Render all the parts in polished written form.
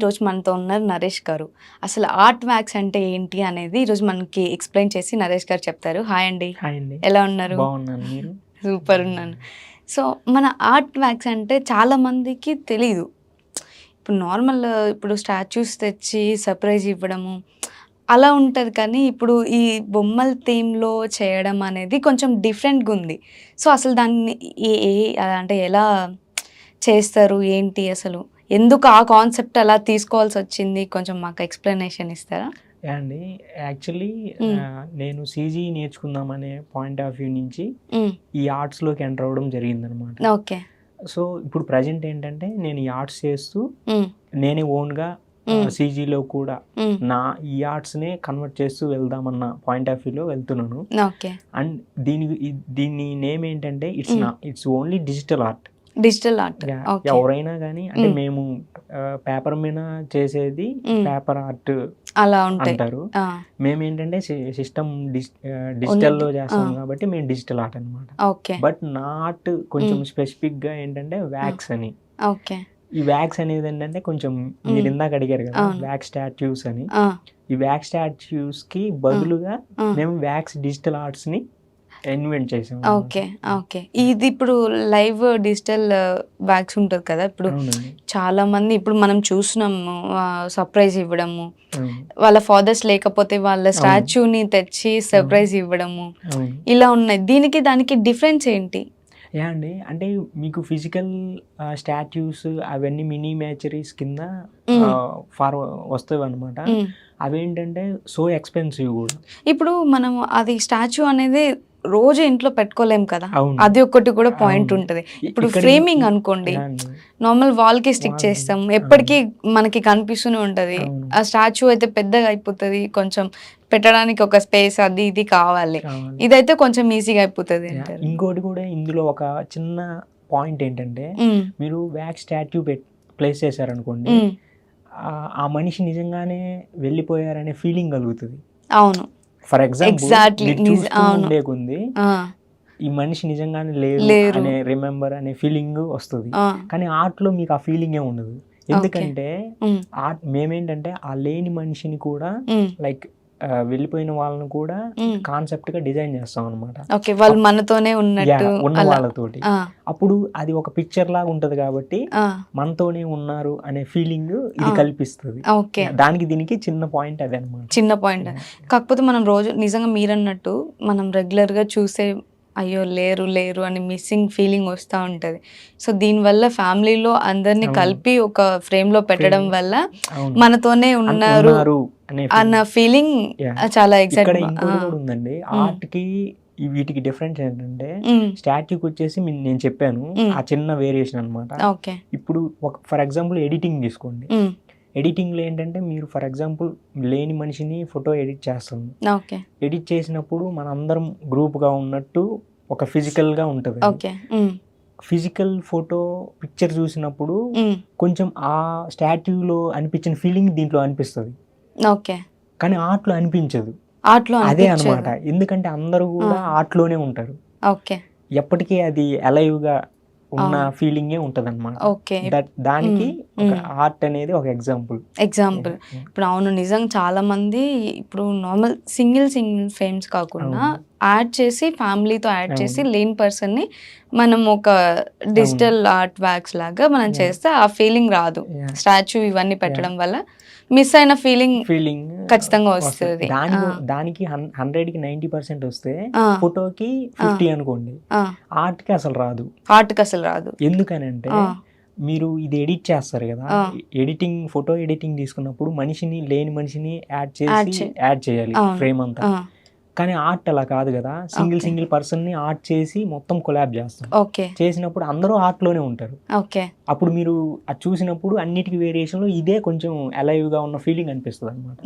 ఈరోజు మనతో ఉన్నారు నరేష్ గారు. అసలు ఆర్ట్ వ్యాక్స్ అంటే ఏంటి అనేది ఈరోజు మనకి ఎక్స్ప్లెయిన్ చేసి నరేష్ గారు చెప్తారు. హాయ్ అండి. హాయ్ అండి. ఎలా ఉన్నారు? బాగున్నాను. మీరు? సూపర్ ఉన్నాను. సో మన ఆర్ట్ వ్యాక్స్ అంటే చాలా మందికి తెలీదు. ఇప్పుడు నార్మల్ ఇప్పుడు స్టాచ్యూస్ తెచ్చి సర్ప్రైజ్ ఇవ్వడము అలా ఉంటది. కానీ ఇప్పుడు ఈ బొమ్మల థీమ్‌లో చేయడం అనేది కొంచెం డిఫరెంట్‌గా ఉంది. సో అసలు దాన్ని ఏ ఏ అంటే ఎలా చేస్తారు? ఏంటి అసలు? ఎందుకు ఆ కాన్సెప్ట్ అలా తీసుకోవాల్సొచ్చింది? కొంచెం మాకు ఎక్స్‌ప్లనేషన్ ఇస్తారా? యాహ్! అండి. యాక్చువల్లీ నేను సీజీ నేర్చుకుందామనే పాయింట్ ఆఫ్ వ్యూ నుంచి ఈ ఆర్ట్స్‌లోకి ఎంటర్ అవ్వడం జరిగిందనమాట. ఓకే. సో, ఇప్పుడు ప్రెజెంట్ ఏంటంటే నేను ఈ ఆర్ట్స్ చేస్తూ నేనే ఓన్‌గా సీజీలో కూడా నా ఈ ఆర్ట్స్‌నే కన్వర్ట్ చేస్తూ వెళ్దామన్న పాయింట్ ఆఫ్ వ్యూలో వెళ్తున్నాను. ఓకే. అండ్ దీని నేమ్ ఏంటంటే it's only digital art. Digital art. Okay. ఎవరైనా కానీ అంటే మేము పేపర్ మీద చేసేది పేపర్ ఆర్ట్ అలా ఉంటాయి అంటారు. మేమేంటంటే సిస్టమ్ డిజిటల్లో చేస్తాం కాబట్టి మేము డిజిటల్ ఆర్ట్ అనమాట. ఓకే. బట్ నా ఆర్ట్ కొంచెం స్పెసిఫిక్ గా ఏంటంటే వ్యాక్స్ అని. ఓకే. ఈ వ్యాక్స్ అనేది ఏంటంటే కొంచెం మీరు ఇందాక అడిగారు కదా వ్యాక్స్ స్టాట్యూస్ అని. ఈ వ్యాక్స్ స్టాట్యూస్ కి బదులుగా మేము వ్యాక్స్ డిజిటల్ ఆర్ట్స్ ని ఇన్వెంట్ చేసాం. ఓకే. ఓకే. ఇది ఇప్పుడు లైవ్ డిజిటల్ వ్యాక్స్ ఉంటుంది కదా, ఇప్పుడు చాలా మంది ఇప్పుడు మనం చూస్తున్నాము సర్ప్రైజ్ ఇవ్వడము, వాళ్ళ ఫాదర్స్ లేకపోతే వాళ్ళ స్టాచ్యూని తెచ్చి సర్ప్రైజ్ ఇవ్వడము ఇలా ఉన్నాయి. దీనికి దానికి డిఫరెన్స్ ఏంటి? యా అండి, అంటే మీకు ఫిజికల్ స్టాట్యూస్ అవన్నీ మినిమేచరీస్ కింద వస్తాయి అనమాట. అవేంటంటే సో ఎక్స్పెన్సివ్ కూడా. ఇప్పుడు మనం అది స్టాచ్యూ అనేది రోజు ఇంట్లో పెట్టుకోలేం కదా, అది ఒకటి కూడా పాయింట్ ఉంటది. ఇప్పుడు ఫ్రేమింగ్ అనుకోండి, నార్మల్ వాల్ కి స్టిక్ చేస్తాం, ఎప్పటికీ మనకి కనిపిస్తూనే ఉంటది. ఆ స్టాచ్యూ అయితే పెద్దగా అయిపోతుంది, కొంచెం పెట్టడానికి ఒక స్పేస్ అది ఇది కావాలి. ఇదైతే కొంచెం ఈజీగా అయిపోతుంది. ఇంకోటి కూడా ఇందులో ఒక చిన్న పాయింట్ ఏంటంటే, మీరు వ్యాక్స్ స్టాట్యూ ప్లేస్ చేశారనుకోండి, ఆ మనిషి నిజంగానే వెళ్ళిపోయారనే ఫీలింగ్ కలుగుతుంది. అవును. ఫర్ ఎగ్జాంపుల్ ఉండే కొంది ఈ మనిషి నిజంగానే లేరు అనే రిమెంబర్ అనే ఫీలింగ్ వస్తుంది. కానీ ఆర్ట్ లో మీకు ఆ ఫీలింగ్ ఏ ఉండదు. ఎందుకంటే ఆర్ట్ మేమేంటంటే ఆ లేని మనిషిని కూడా లైక్ వెళ్ళిపోయిన వాళ్ళని కూడా కాన్సెప్ట్ గా డిజైన్ చేస్తాం అనమాట. వాళ్ళు మనతోనే ఉన్నట్టు ఉన్న వాళ్ళతోటి. అప్పుడు అది ఒక పిక్చర్ లాగా ఉంటది కాబట్టి మనతోనే ఉన్నారు అనే ఫీలింగ్ ఇది కల్పిస్తుంది. దానికి దీనికి చిన్న పాయింట్ అదే అనమాట. చిన్న పాయింట్. కాకపోతే మనం రోజు నిజంగా మీరన్నట్టు మనం రెగ్యులర్ గా చూసే అయ్యో లేరు లేరు అని మిస్సింగ్ ఫీలింగ్ వస్తూ ఉంటుంది. సో దీనివల్ల ఫ్యామిలీలో అందరినీ కలిపి ఒక ఫ్రేమ్ లో పెట్టడం వల్ల మనతోనే ఉన్నారు అన్న ఫీలింగ్ చాలా ఎక్సైటింగ్ ఉందండి. ఆర్ట్ కి వీటికి డిఫరెన్స్ ఏంటంటే, స్టాట్యూకి వచ్చేసి నేను చెప్పాను ఆ చిన్న వేరియేషన్ అనమాట. ఇప్పుడు ఫర్ ఎగ్జాంపుల్ ఎడిటింగ్ తీసుకోండి. ఎడిటింగ్ లో ఏంటంటే మీరు ఫర్ ఎగ్జాంపుల్ లేని మనిషిని ఫోటో ఎడిట్ చేస్తాము. ఎడిట్ చేసినప్పుడు మనందరం గ్రూప్ గా ఉన్నట్టు ఒక ఫిజికల్ గా ఉంటది. ఫిజికల్ ఫోటో పిక్చర్ చూసినప్పుడు కొంచెం ఆ స్టాట్యూలో అనిపించిన ఫీలింగ్ దీంట్లో అనిపిస్తుంది. కానీ ఆర్ట్ లో అనిపించదు. అదే అనమాట. ఎందుకంటే అందరూ కూడా ఆర్ట్ లోనే ఉంటారు. ఎప్పటికీ అది అలైవ్ గా ఉన్న ఫీలింగే ఉంటది అనమాట. దానికి ఆర్ట్ అనేది ఒక ఎగ్జాంపుల్. ఇప్పుడు అవును, నిజంగా చాలా మంది ఇప్పుడు నార్మల్ సింగిల్ ఫ్రేమ్స్ కాకుండా యాడ్ చేసి ఫ్యామిలీతో యాడ్ చేసి లేని పర్సన్ ని మనం ఒక డిజిటల్ ఆర్ట్ వ్యాక్స్ లాగా మనం చేస్తే ఆ ఫీలింగ్ రాదు. స్టాచ్యూ ఇవన్నీ పెట్టడం వల్ల మిస్ అయిన ఫీలింగ్ ఖచ్చితంగా వస్తుంది. దానికి 100కి 90% వస్తే ఫోటోకి 50 అనుకోండి, ఆర్ట్ కి అసలు రాదు. ఎందుకనంటే మీరు ఇది ఎడిట్ చేస్తారు కదా, ఫోటో ఎడిటింగ్ తీసుకున్నప్పుడు లేని మనిషిని యాడ్ చేయాలి ఫ్రేమ్ అంతా. కానీ ఆర్ట్ అలా కాదు కదా, సింగిల్ పర్సన్ ని ఆర్ట్ చేసి మొత్తం కొలాబ్ చేస్తాం. చేసినప్పుడు అందరూ ఆర్ట్ లోనే ఉంటారు. అప్పుడు మీరు అది చూసినప్పుడు అన్నిటికీ వేరియేషన్ లో ఇదే కొంచెం అలైవ్ గా ఉన్న ఫీలింగ్ అనిపిస్తుంది అనమాట.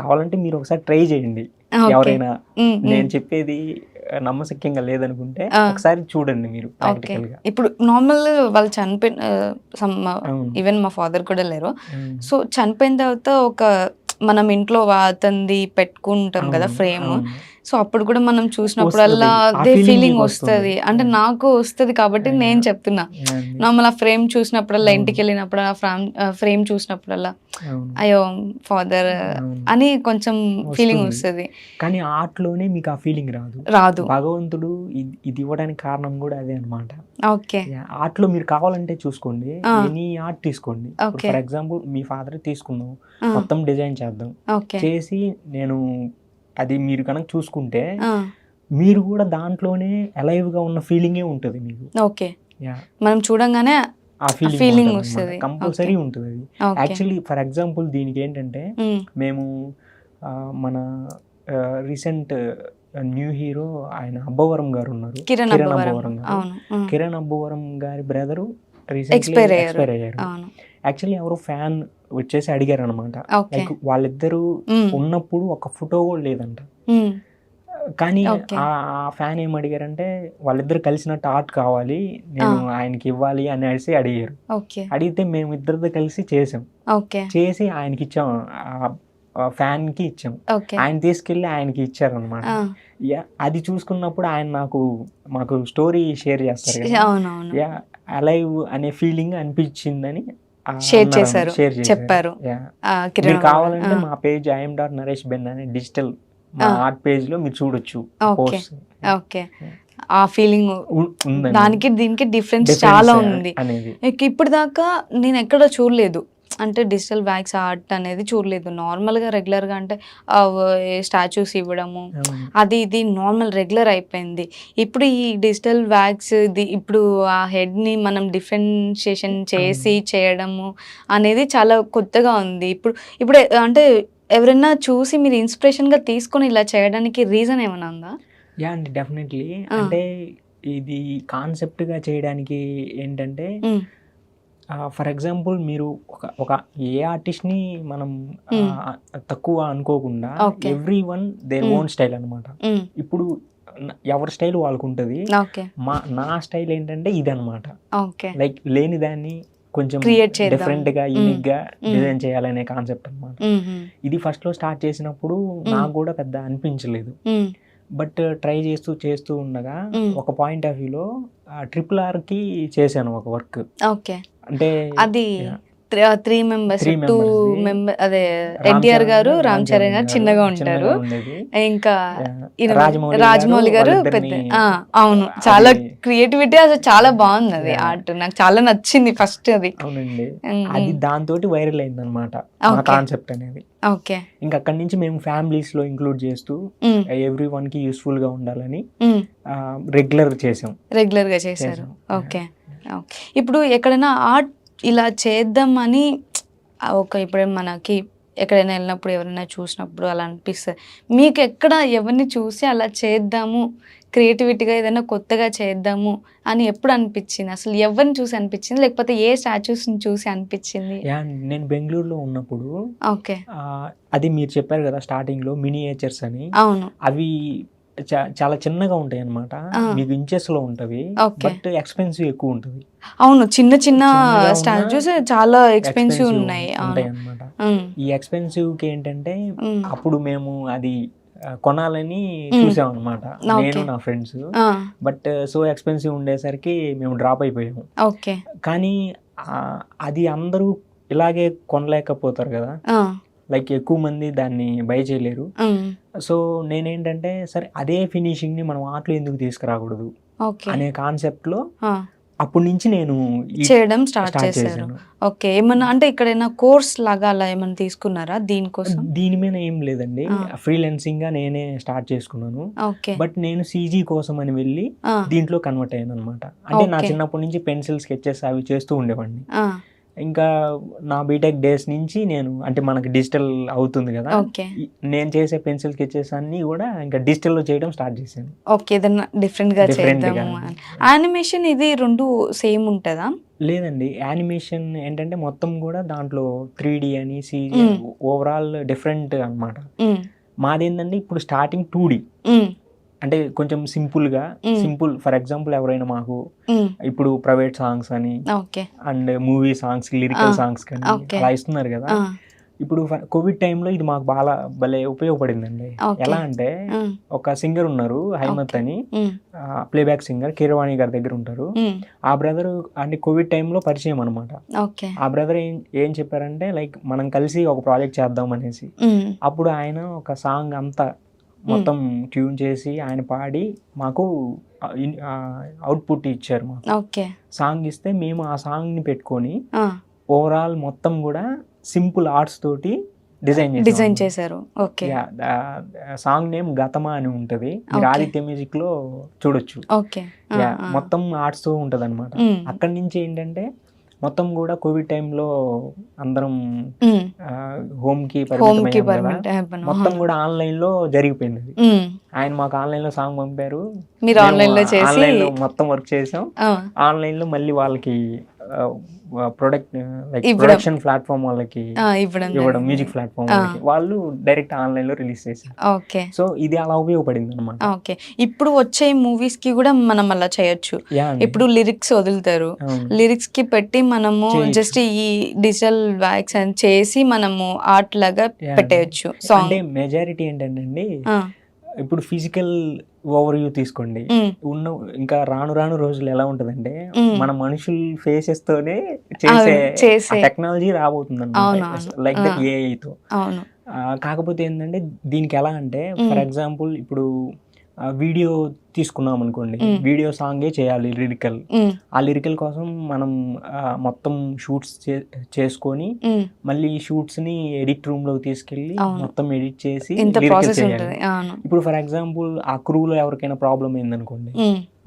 కావాలంటే మీరు ఒకసారి ట్రై చేయండి. ఎవరైనా నేను చెప్పేది నమ్మశక్యంగా లేదనుకుంటే ఒకసారి చూడండి మీరు ప్రాక్టికల్ గా. ఇప్పుడు నార్మల్ వాళ్ళు చనిపోయిన ఈవెన్ మా ఫాదర్ కూడా లేరు. సో చనిపోయిన తర్వాత ఒక మనం ఇంట్లో అతనిది పెట్టుకుంటాం కదా ఫ్రేమ్. సో అప్పుడు కూడా మనం చూసినప్పుడల్లా వస్తది. ఆ అదే feeling ఫీలింగ్ మీకు వస్తుంది. వస్తుంది. అంటే నాకు వస్తుంది కాబట్టి Yeah. నేను చెప్తున్నా. అవునండి. నార్మల్ ఆ ఫ్రేమ్ చూసినప్పుడల్లా, అవును. ఇంటికి వెళ్ళినప్పుడు ఆ ఫ్రేమ్ చూసినప్పుడల్లా అవును. అయ్యో ఫాదర్ అవును. అని కొంచెం ఫీలింగ్ వస్తుంది. వస్తుంది. కానీ ఆర్ట్‌లోనే మీకు ఆ ఫీలింగ్ రాదు. రాదు. భగవంతుడు ఇది ఇవ్వడానికి కారణం కూడా అదే అన్నమాట. ఓకే. ఆర్ట్‌లో మీరు కావాలంటే చూసుకోండి. ఆ. ఎనీ ఆర్ట్ తీసుకోండి. ఇప్పుడు okay. For example me father తీసుకుందాం. ఆ. మొత్తం డిజైన్ చేద్దాం. ఓకే. చేసి నేను అది మీరు కనుక చూసుకుంటే ఆ. మీరు కూడా దాంట్లోనే అలైవ్‌గా ఉన్న ఫీలింగే ఉంటది మీకు. ఓకే. యాహ్! మనం చూడంగానే ఆ ఫీలింగ్ ఫీలింగ్ వస్తది. కంపల్సరీ ఉంటది అది. ఓకే. యాక్చువల్లీ ఫర్ ఎగ్జాంపుల్ దీనికి ఏంటంటే మేము మన రీసెంట్ న్యూ హీరో ఆయన అబ్బవరం గారు ఉన్నారు. కిరణ్ అబ్బవరం. గారు. అవును. కిరణ్ అబ్బవరం గారి బ్రదరు రీసెంట్లీ ఎక్స్పైర్ ఎక్స్పైర్ అయ్యారు. అయ్యారు. అవును. యాక్చువల్లీ ఎవరో ఫ్యాన్ వచ్చేసి అడిగారు అనమాట. ఓకే. లైక్ వాళ్ళిద్దరూ ఉన్నప్పుడు ఒక ఫోటో కూడా లేదంట. కానీ ఓకే. ఆ ఫ్యాన్ ఏం అడిగారంటే వాళ్ళిద్దరు కలిసినట్టు ఆర్ట్ కావాలి, నేను ఆయనకి ఇవ్వాలి అనేసి అడిగారు. ఓకే. అడిగితే మేము ఇద్దరితో కలిసి చేసాం. ఓకే. చేసి ఆయనకి ఇచ్చాం, ఫ్యాన్ కి ఇచ్చాం. ఓకే. ఆయన తీసుకెళ్లి ఆయనకి ఇచ్చారనమాట. అది చూసుకున్నప్పుడు ఆయన మాకు స్టోరీ షేర్ చేస్తారు కదా, అవునవును. అలైవ్ అనే ఫీలింగ్ అనిపించిందని షేర్ చేశారు, చెప్పారు. మీరు కావాలంటే మా పేజ్ IM.Naresh.Ben అనే డిజిటల్ మా ఆర్ట్ పేజ్ లో మీరు చూడొచ్చు. ఓకే. ఓకే. ఆ ఫీలింగ్ ఉందండి. దానికి దీనికి డిఫరెన్స్ చాలా ఉంది అనేది. ఇప్పుడు దాకా నేను ఎక్కడ చూడలేదు. అంటే డిజిటల్ వ్యాక్స్ ఆర్ట్ అనేది చూడలేదు. నార్మల్గా రెగ్యులర్గా అంటే స్టాచ్యూస్ ఇవ్వడము అది ఇది నార్మల్ రెగ్యులర్ అయిపోయింది. ఇప్పుడు ఈ డిజిటల్ వ్యాక్స్ ఇప్పుడు ఆ హెడ్ని మనం డిఫరెన్షియేషన్ చేసి చేయడము అనేది చాలా కొత్తగా ఉంది. ఇప్పుడు అంటే ఎవరైనా చూసి మీరు ఇన్స్పిరేషన్గా తీసుకొని ఇలా చేయడానికి రీజన్ ఏమైనా ఉందా? యా అండి, డెఫినెట్లీ. అంటే ఇది కాన్సెప్ట్గా చేయడానికి ఏంటంటే ఫర్ ఎగ్జాంపుల్ మీరు ఒక ఏ ఆర్టిస్ట్ని మనం తక్కువ అనుకోకుండా every one their own style అనమాట. ఇప్పుడు ఎవరి స్టైల్ వాళ్ళకు ఉంటుంది. నా స్టైల్ ఏంటంటే ఇది అనమాట. లైక్ లేని దాన్ని కొంచెం డిఫరెంట్ గా యూనిక్ గా డిజైన్ చేయాలనే కాన్సెప్ట్ అనమాట. ఇది ఫస్ట్ లో స్టార్ట్ చేసినప్పుడు నాకు కూడా పెద్ద అనిపించలేదు. బట్ ట్రై చేస్తూ ఉండగా ఒక పాయింట్ ఆఫ్ వ్యూలో RRR కి చేశాను ఒక వర్క్. అంటే అది 3 members 2 members అదే ఎన్టీఆర్ గారు, రామ్ చరణ్ గారు చిన్నగా ఉంటారు. ఇంకా రాజమౌళి గారు పెద్ద. అవును, చాలా క్రియేటివిటీ, అసలు చాలా బాగుంది అది ఆర్ట్. నాకు చాలా నచ్చింది ఫస్ట్ అది. అవునండి, అది దాంతో వైరల్ అయింది అనమాట కాన్సెప్ట్ అనేది. ఓకే. ఇంకా అక్కడి నుంచి మేము ఫ్యామిలీస్ లో ఇంక్లూడ్ చేస్తూ ఎవ్రీ వన్ కి యూస్ఫుల్ గా ఉండాలని రెగ్యులర్ గా చేశారు. ఓకే. ఇప్పుడు ఎక్కడైనా ఆర్ట్ ఇలా చేద్దామని ఇప్పుడు మనకి ఎక్కడైనా వెళ్ళినప్పుడు ఎవరైనా చూసినప్పుడు అలా అనిపిస్తుంది. మీకు ఎక్కడ ఎవరిని చూసి అలా చేద్దాము, క్రియేటివిటీగా ఏదైనా కొత్తగా చేద్దాము అని ఎప్పుడు అనిపించింది? అసలు ఎవరిని చూసి అనిపించింది, లేకపోతే ఏ స్టాచ్యూస్ని చూసి అనిపించింది? నేను బెంగళూరులో ఉన్నప్పుడు ఓకే, అది మీరు చెప్పారు కదా స్టార్టింగ్ లో మినియేచర్స్ అని. అవును, అవి చాలా చిన్నగా ఉంటాయి అన్నమాట. మీకు ఇంచెస్ లో ఉంటవి, బట్ ఎక్స్పెన్సివ్ ఎక్కువ ఉంటుంది. అవును, చిన్న స్టాచ్యూస్ చాలా ఎక్స్పెన్సివ్ ఉంటాయి అన్నమాట. ఈ ఎక్స్పెన్సివ్ కి ఏంటంటే అప్పుడు మేము అది కొనాలని చూసాం అనమాట, నేను నా ఫ్రెండ్స్. బట్ సో ఎక్స్పెన్సివ్ ఉండేసరికి మేము డ్రాప్ అయిపోయాము. కానీ అది అందరూ ఇలాగే కొనలేకపోతారు కదా, లైక్ ఎక్కువ మంది దాన్ని బై చేయలేరు. సో నేనేంటంటే సరే అదే ఫినిషింగ్ ని మనం ఆర్ట్లో ఎందుకు తీసుకురాకూడదు అనే కాన్సెప్ట్ లో అప్పటి నుంచి నేను చేయడం స్టార్ట్ చేశాను. ఓకే, ఏమన్నా అంటే ఇక్కడైనా కోర్స్ లాగా అలా ఏమైనా తీసుకున్నారా దీనికోసం? దీని మీద ఏం లేదండి, ఫ్రీలాన్సింగ్ గా నేనే స్టార్ట్ చేసుకున్నాను. బట్ నేను CG కోసం అని వెళ్ళి దీంట్లో కన్వర్ట్ అయ్యాను అనమాట. అంటే నా చిన్నప్పటి నుంచి పెన్సిల్ స్కెచెస్ అవి చేస్తూ ఉండేవాడిని. ఇంకా నా బీటెక్ డేస్ నుంచి నేను అంటే మనకి డిజిటల్ అవుతుంది కదా, నేను చేసే పెన్సిల్ స్కెచెస్ అన్ని కూడా ఇంకా డిజిటల్ లో చేయడం స్టార్ట్ చేశాను. ఓకే, ఏదైనా డిఫరెంట్ గా చేద్దాము. యానిమేషన్ ఇది రెండు సేమ్ ఉంటుందా? లేదండి, యానిమేషన్ ఏంటంటే మొత్తం కూడా దాంట్లో 3D అని CG ఓవరాల్ డిఫరెంట్ అన్నమాట. మాదేంటంటే ఇప్పుడు స్టార్టింగ్ 2D, అంటే కొంచెం సింపుల్ ఫర్ ఎగ్జాంపుల్ ఎవరైనా మాకు ఇప్పుడు ప్రైవేట్ సాంగ్స్ అని and movie songs, lyrical songs కానీ అలా ఇస్తున్నారు కదా. ఇప్పుడు కోవిడ్ టైంలో ఇది మాకు బాగా భలే ఉపయోగపడిందండి. ఎలా అంటే ఒక సింగర్ ఉన్నారు హైమత్ అని, ప్లేబ్యాక్ సింగర్, కీరవాణి గారి దగ్గర ఉంటారు. ఆ బ్రదర్ అంటే కోవిడ్ టైంలో పరిచయం అనమాట. ఆ బ్రదర్ ఏం చెప్పారంటే లైక్ మనం కలిసి ఒక ప్రాజెక్ట్ చేద్దాం అనేసి. అప్పుడు ఆయన ఒక సాంగ్ అంతా మొత్తం ట్యూన్ చేసి ఆయన పాడి మాకు అవుట్పుట్ ఇచ్చారు. మాకు సాంగ్ ఇస్తే మేము ఆ సాంగ్ని పెట్టుకొని ఓవరాల్ మొత్తం కూడా సింపుల్ ఆర్ట్స్ తోటి డిజైన్ చేశారు. సాంగ్ నేమ్ గతమా అని ఉంటది, మీరు ఆదిత్య మ్యూజిక్ లో చూడొచ్చు. మొత్తం ఆర్ట్స్ తో ఉంటది అనమాట. అక్కడి నుంచి ఏంటంటే మొత్తం కూడా కోవిడ్ టైంలో అందరం హోమ్ కి మొత్తం కూడా ఆన్లైన్ లో జరిగిపోయింది. ఆయన మాకు ఆన్లైన్ లో సాంగ్ పంపారు, ఆన్లైన్ లో మొత్తం వర్క్ చేసాం. ఆన్లైన్ లో మళ్ళీ వాళ్ళకి ప్రొడక్షన్ ప్లాట్ఫామ్ వాళ్ళకి ఇవ్వడం, మ్యూజిక్ ప్లాట్ఫామ్ వాళ్ళకి, వాళ్ళు డైరెక్ట్ ఆన్లైన్ లో రిలీజ్ చేశారు. సో ఇది అలా ఉపయోగపడింది అనమాట. ఇప్పుడు వచ్చే మూవీస్ కి కూడా మనం అలా చేయొచ్చు. ఇప్పుడు లిరిక్స్ వదులుతారు, లిరిక్స్ కి పెట్టి మనము జస్ట్ ఈ డిజిటల్ వ్యాక్స్ అని చేసి మనము ఆర్ట్ లాగా పెట్టేయచ్చు. అంటే మెజారిటీ ఏంటంటే ఇప్పుడు ఫిజికల్ ఓవర్ వ్యూ తీసుకోండి, ఉన్న ఇంకా రాను రాను రోజులు ఎలా ఉంటదంటే మన మనుషుల ఫేసెస్ తోనే చేసే టెక్నాలజీ రాబోతుంది అన్నమాట, లైక్ దట్ ఏఐతో. కాకపోతే ఏంటంటే దీనికి ఎలా అంటే ఫర్ ఎగ్జాంపుల్ ఇప్పుడు వీడియో తీసుకున్నాం అనుకోండి, వీడియో సాంగే చేయాలి లిరికల్. ఆ లిరికల్ కోసం మనం మొత్తం షూట్స్ చేసుకొని మళ్ళీ షూట్స్ ని ఎడిట్ రూమ్ లోకి తీసుకెళ్లి మొత్తం ఎడిట్ చేసి లిరికల్ చేయాలి. ఇప్పుడు ఫర్ ఎగ్జాంపుల్ ఆ క్రూలో ఎవరికైనా ప్రాబ్లం అయిందనుకోండి,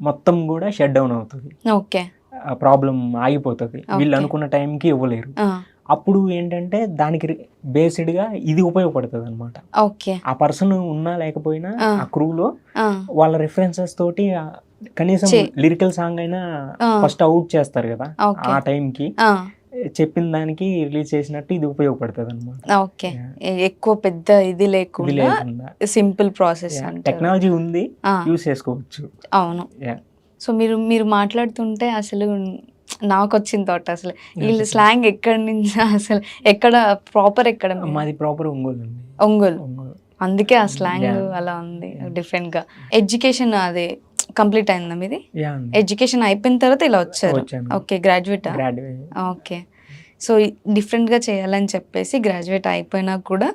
మొత్తం కూడా షట్ డౌన్ అవుతుంది, ప్రాబ్లం ఆగిపోతుంది, వీళ్ళు అనుకున్న టైంకి ఇవ్వలేరు. అప్పుడు ఏంటంటే దానికి బేస్డ్ గా ఇది ఉపయోగపడుతుంది అనమాట. ఆ పర్సన్ ఉన్నా లేకపోయినా ఆ క్రూలో వాళ్ళ రిఫరెన్సెస్ తోటి కనీసం లిరికల్ సాంగ్ అయినా ఫస్ట్ అవుట్ చేస్తారు కదా ఆ టైంకి, చెప్పిన దానికి రిలీజ్ చేసినట్టు ఇది ఉపయోగపడుతుంది అనమాట. ఎక్కువ పెద్ద ఇది లేకుండా సింపుల్ ప్రాసెస్, టెక్నాలజీ ఉంది, యూస్ చేసుకోవచ్చు. అవును. సో మీరు మాట్లాడుతుంటే అసలు నాకు వచ్చిన థాట్, అసలు వీళ్ళు స్లాంగ్ ఎక్కడి నుంచి, అసలు ఎక్కడ ప్రాపర్ ఎక్కడ? మాది ప్రాపర్ ఒంగోలు, అందుకే ఆ స్లాంగ్ అలా ఉంది డిఫరెంట్ గా. ఎడ్యుకేషన్ అదే కంప్లీట్ అయిందా మీది? ఎడ్యుకేషన్ అయిపోయిన తర్వాత ఇలా వచ్చారు. ఓకే, గ్రాడ్యుయేటా? ఓకే. సో డిఫరెంట్గా చేయాలని చెప్పేసి గ్రాడ్యుయేట్ అయిపోయినా కూడా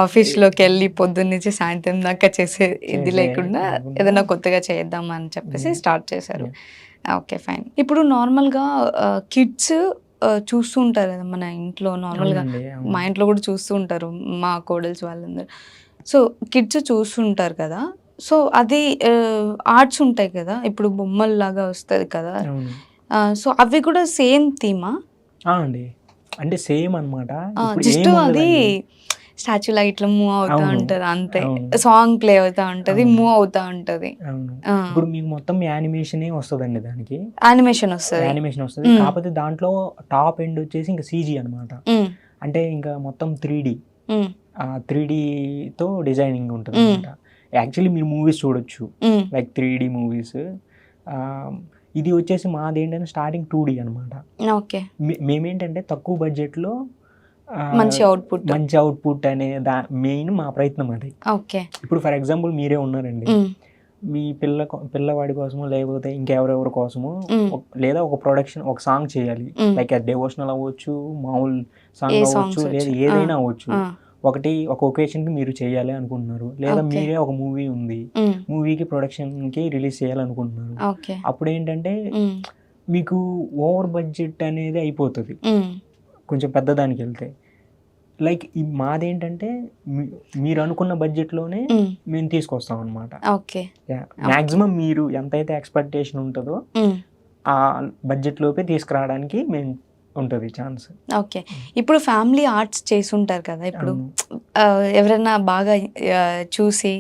ఆఫీస్లోకి వెళ్ళి పొద్దున్న నుంచి సాయంత్రం దాకా చేసే ఇది లేకుండా ఏదైనా కొత్తగా చేద్దాం అని చెప్పేసి స్టార్ట్ చేశారు. Okay, fine. ఇప్పుడు నార్మల్గా కిడ్స్ చూస్తూ ఉంటారు కదా మన ఇంట్లో, నార్మల్గా మా ఇంట్లో కూడా చూస్తూ ఉంటారు మా కోడల్స్ వాళ్ళందరూ. సో కిడ్స్ చూస్తుంటారు కదా, సో అది ఆర్ట్స్ ఉంటాయి కదా, ఇప్పుడు బొమ్మల్లాగా వస్తుంది కదా, సో అవి కూడా సేమ్ థీమా అండి? అంటే సేమ్ అనమాట, జస్ట్ అది స్టాచ్యూ లా ఇట్లా మూవ్ అవుతా ఉంటది అంతే, సాంగ్ ప్లే అవుతా ఉంటది, మూవ్ అవుతా ఉంటది. ఇప్పుడు మీకు మొత్తం యానిమేషన్ వస్తుందండి, దానికి యానిమేషన్ వస్తుంది. కాకపోతే దాంట్లో టాప్ ఎండ్ వచ్చేసి ఇంకా CG అనమాట. అంటే ఇంకా మొత్తం 3D తో డిజైనింగ్ ఉంటుంది అనమాట. యాక్చువల్లీ మీరు మూవీస్ చూడొచ్చు, లైక్ 3D మూవీస్. ఇది వచ్చేసి మాది ఏంటంటే స్టార్టింగ్ 2D అనమాట. మేమేంటంటే తక్కువ బడ్జెట్ లో మంచి అవుట్పుట్ అనే మెయిన్ మా ప్రయత్నం అది. ఇప్పుడు ఫర్ ఎగ్జాంపుల్ మీరే ఉన్నారండి, మీ పిల్లవాడి కోసమో లేకపోతే ఇంకెవరెవరి కోసమో లేదా ఒక ప్రొడక్షన్, ఒక సాంగ్ చేయాలి, లైక్ డివోషనల్ అవ్వచ్చు, మామూలు సాంగ్ అవ్వచ్చు, లేదా ఏదైనా అవ్వచ్చు. ఒక ఒకేషన్ కి మీరు చేయాలి అనుకుంటున్నారు, లేదా మీరే ఒక మూవీ ఉంది, మూవీకి ప్రొడక్షన్ కి రిలీజ్ చేయాలనుకుంటున్నారు. అప్పుడు ఏంటంటే మీకు ఓవర్ బడ్జెట్ అనేది అయిపోతుంది కొంచెం పెద్దదానికి వెళ్తే. లైక్ మాదేంటంటే మీరు అనుకున్న బడ్జెట్లోనే మేము తీసుకొస్తాం అనమాట. మ్యాక్సిమం మీరు ఎంతైతే ఎక్స్పెక్టేషన్ ఉంటుందో ఆ బడ్జెట్ లోపే తీసుకురావడానికి మేము ఉంటుంది ఛాన్స్. ఓకే. ఇప్పుడు ఫ్యామిలీ ఆర్ట్స్ చేసి ఉంటారు కదా, ఇప్పుడు ఎవరైనా బాగా చూసి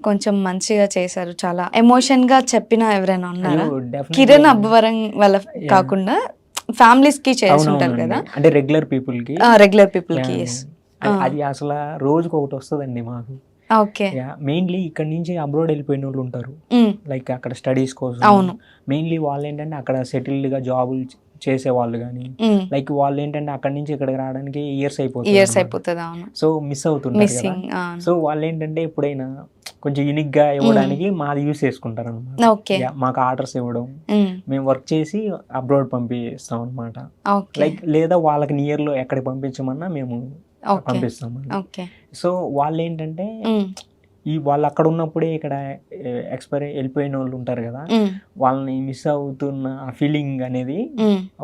కొంచెం మంచిగా చేశారు, చాలా ఎమోషన్గా చెప్పిన ఎవరైనా ఉన్నారా? కిరణ్ అబ్బవరం వాళ్ళ కాకుండా ఫ్యామిలీస్ కి చేస్తుంటారు కదా, అంటే రెగ్యులర్ పీపుల్ కి అది అసలు రోజుకి ఒకటి వస్తుందండి మాకు. మెయిన్లీ ఇక్కడ నుంచి అబ్రాడ్ వెళ్ళిపోయిన వాళ్ళు ఉంటారు, లైక్ అక్కడ స్టడీస్ కోసం. మెయిన్లీ వాళ్ళు ఏంటంటే అక్కడ సెటిల్డ్ గా జాబులు చేసేవాళ్ళు కానీ లైక్ వాళ్ళు ఏంటంటే అక్కడి నుంచి ఇక్కడికి రావడానికి ఇయర్స్ ఇయర్స్ అయిపోతుంది, అయిపోతుంది. అవును, సో మిస్ అవుతుంటారు కదా. మిస్సింగ్. సో వాళ్ళు ఏంటంటే ఎప్పుడైనా కొంచెం యూనిక్ గా ఇవ్వడానికి మాది యూస్ చేసుకుంటారు అనమాట. ఓకే, మాకు ఆర్డర్స్ ఇవ్వడం, మేము వర్క్ చేసి అబ్రాడ్ పంపిస్తాం అనమాట. ఓకే, లైక్ లేదా వాళ్ళకి నియర్ లో ఎక్కడికి పంపించమన్నా మేము ఓకే, పంపిస్తాం. ఓకే. సో వాళ్ళు ఏంటంటే వాళ్ళు అక్కడ ఉన్నప్పుడే ఇక్కడ ఎక్స్పైర్ వెళ్ళిపోయిన వాళ్ళు ఉంటారు కదా, వాళ్ళని మిస్ అవుతున్న ఆ ఫీలింగ్ అనేది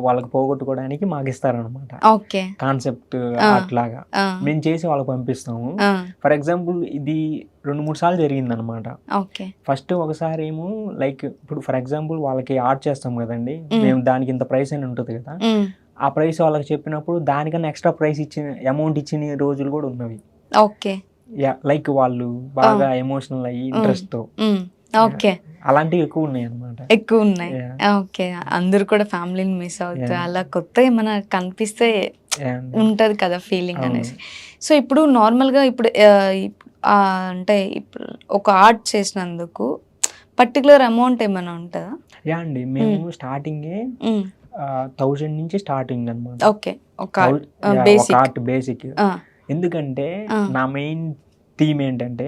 వాళ్ళకి పోగొట్టుకోవడానికి మాకు ఇస్తారనమాట. ఓకే, కాన్సెప్ట్ అట్లాగా మేము చేసి వాళ్ళకి పంపిస్తాము. ఫర్ ఎగ్జాంపుల్ ఇది 2-3 సార్లు జరిగింది అనమాట. ఫస్ట్ ఒకసారి ఏమో లైక్ ఇప్పుడు ఫర్ ఎగ్జాంపుల్ వాళ్ళకి ఆర్ట్ చేస్తాం కదండి, మేము దానికి ఇంత ప్రైస్ అని ఉంటుంది కదా, ఆ ప్రైస్ వాళ్ళకి చెప్పినప్పుడు దానికన్నా ఎక్స్ట్రా ప్రైస్ ఇచ్చిన అమౌంట్ ఇచ్చిన రోజులు కూడా ఉన్నవి. ఓకే, లైక్ వాళ్ళు బాగా ఎమోషనల్ అయ్యి ఇంట్రెస్ట్ తో, ఓకే, అలాంటివి ఎక్కువ ఉన్నాయి అనమాట. ఎక్కువ ఉన్నాయి. ఓకే, అందరూ కూడా ఫ్యామిలీని మిస్ అవుతారు, అలా కొత్త ఏమైనా కనిపిస్తే ఉంటది కదా ఫీలింగ్ అనేసి. సో ఇప్పుడు నార్మల్ గా ఇప్పుడు అంటే ఇప్పుడు ఒక ఆర్ట్ చేసినందుకు పర్టికులర్ అమౌంట్ ఏమైనా ఉంటుందా? యా అండి, మేము స్టార్టింగ్ 1000 నుంచి స్టార్టింగ్ అనమాట. ఓకే, ఒక ఆర్ట్ బేసిక్. ఎందుకంటే నా మెయిన్ థీమ్ ఏంటంటే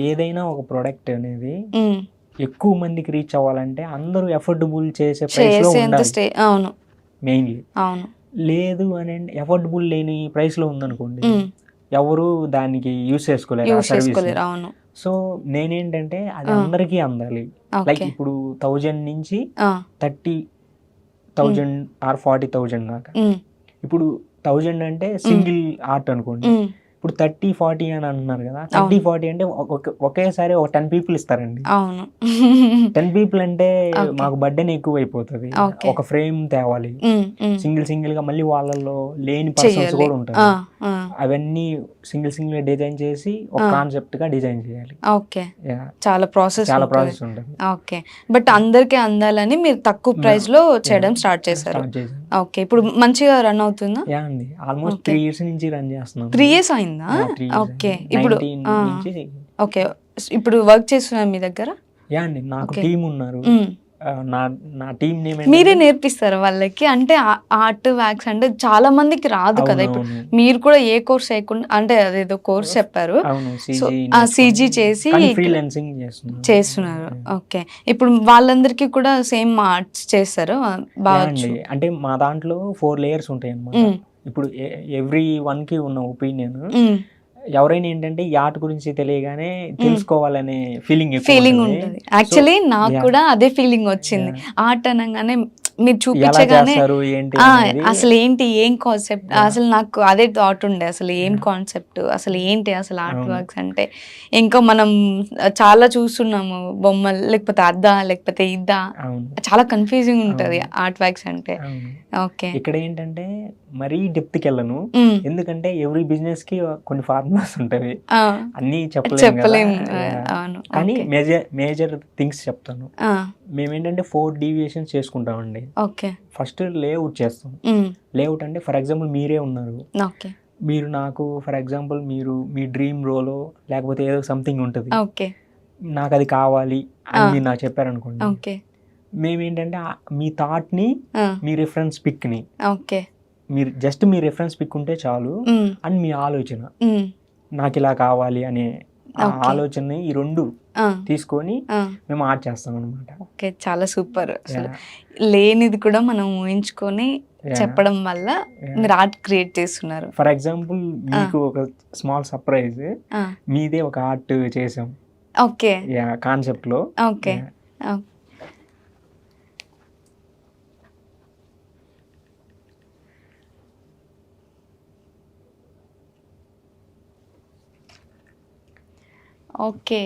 ఏదైనా ఒక ప్రోడక్ట్ అనేది ఎక్కువ మందికి రీచ్ అవ్వాలంటే అందరూ ఎఫోర్డబుల్ చేసే ప్రైస్ లో ఉండాలి. అవును, మెయిన్లీ. అవును, లేదు అని ఎఫోర్డబుల్ లేని ప్రైస్ లో ఉందనుకోండి, ఎవరు దానికి యూస్ చేసుకోలేరు ఆ సర్వీస్. అవును. సో నేనేంటంటే అది అందరికీ అందాలి. లైక్ ఇప్పుడు 1000 నుంచి 30,000 ఆర్ 40,000 దాకా. ఇప్పుడు 1000 అంటే సింగిల్ ఆర్ట్ అనుకోండి, ఇప్పుడు 30-40 అని అంటున్నారు కదా, 30-40 అంటే ఒకేసారి ఒక 10 పీపుల్ ఇస్తారండి. అవును, 10 పీపుల్ అంటే మాకు బర్డెన్ ఎక్కువ అయిపోతుంది. ఒక ఫ్రేమ్ తేవాలి సింగిల్ గా, మళ్ళీ వాళ్ళలో లేని పర్సన్స్ కూడా ఉంటారు, అవన్నీ సింగిల్ డిజైన్ చేసి ఒక కాన్సెప్ట్ గా డిజైన్ చేయాలి. ఓకే, చాలా ప్రాసెస్ ఉంటుంది. ఓకే, బట్ అందరికీ అందాలని మీరు తక్కువ ప్రైస్ లో చేయడం స్టార్ట్ చేశారు. ఓకే, ఇప్పుడు మంచిగా రన్ అవుతుందా? యా అండి, ఆల్మోస్ట్ 3 years నుంచి రన్ చేస్తున్నాం. 3 years అయిందా? ఓకే, ఇప్పుడు ఓకే, ఇప్పుడు వర్క్ చేస్తున్నారు మీ దగ్గర? యా అండి, నాకు టీమ్ ఉన్నారు. నా టీం మీరే నేర్పిస్తారు వాళ్ళకి? అంటే ఆర్ట్ వ్యాక్స్ అంటే చాలా మందికి రాదు కదా. ఇప్పుడు మీరు కూడా ఏ కోర్స్ చేయకుండా, అంటే అదేదో కోర్స్ చెప్పారు, సిజీ చేసి చేస్తున్నారు. ఓకే, ఇప్పుడు వాళ్ళందరికీ కూడా సేమ్ ఆర్ట్స్ చేస్తారు బాగా? అంటే మా దాంట్లో 4 layers ఉంటాయి అన్నమాట. ఇప్పుడు ఎవ్రీ వన్ కి ఉన్న ఒపీనియన్, ఎవరైనా ఏంటంటే ఈ ఆర్ట్ గురించి తెలియగానే తెలుసుకోవాలనే ఫీలింగ్ ఉంటుంది. యాక్చువల్లీ నాకు కూడా అదే ఫీలింగ్ వచ్చింది. ఆర్ట్ అనగానే మీరు చూపించగానే అసలు ఏంటి, ఏం కాన్సెప్ట్, అసలు నాకు అదే థాట్ ఉండే, అసలు ఏం కాన్సెప్ట్, అసలు ఏంటి అసలు ఆర్ట్ వర్క్స్ అంటే. ఇంకా మనం చాలా చూస్తున్నాము బొమ్మలు, లేకపోతే అద్దా లేకపోతే ఇద్దా, చాలా కన్ఫ్యూజింగ్ ఉంటది ఆర్ట్ వర్క్స్ అంటే. ఓకే, ఇక్కడ ఏంటంటే మరీ డెప్త్ కి వెళ్ళను, ఎందుకంటే ఎవ్రీ బిజినెస్ కి కొన్ని ఫార్ములాస్ ఉంటాయి, అన్ని చెప్పలేము. కానీ మేజర్ థింగ్స్ చెప్తాను. మేమేంటంటే 4 deviations చేసుకుంటామండి. ఫస్ట్ లేఅవుట్ చేస్తాం. లేఅవుట్ అంటే ఫర్ ఎగ్జాంపుల్ మీరే ఉన్నారు, మీరు నాకు ఫర్ ఎగ్జాంపుల్ మీరు మీ డ్రీమ్ రోలో లేకపోతే ఏదో సంథింగ్ ఉంటుంది, నాకు అది కావాలి అని మీరు నాకు చెప్పారనుకోండి, మేమేంటంటే మీ థాట్ ని, మీ రిఫరెన్స్ పిక్ ని, మీరు జస్ట్ మీ రిఫరెన్స్ పిక్ ఉంటే చాలు అని మీ ఆలోచన, నాకు ఇలా కావాలి అనే ఆలోచన, ఈ 2 తీసుకొని మేము ఆర్ట్ చేస్తాం అనమాట. ఓకే, చాలా సూపర్. అసలు లేనిది కూడా మనం ఊహించుకొని చెప్పడం వల్ల మీరు ఆర్ట్ క్రియేట్ చేస్తున్నారు. ఫర్ ఎగ్జాంపుల్ మీకు ఒక స్మాల్ సర్ప్రైజ్, మీదే ఒక ఆర్ట్ చేసాం. ఓకే, కాన్సెప్ట్ లో. Okay, okay,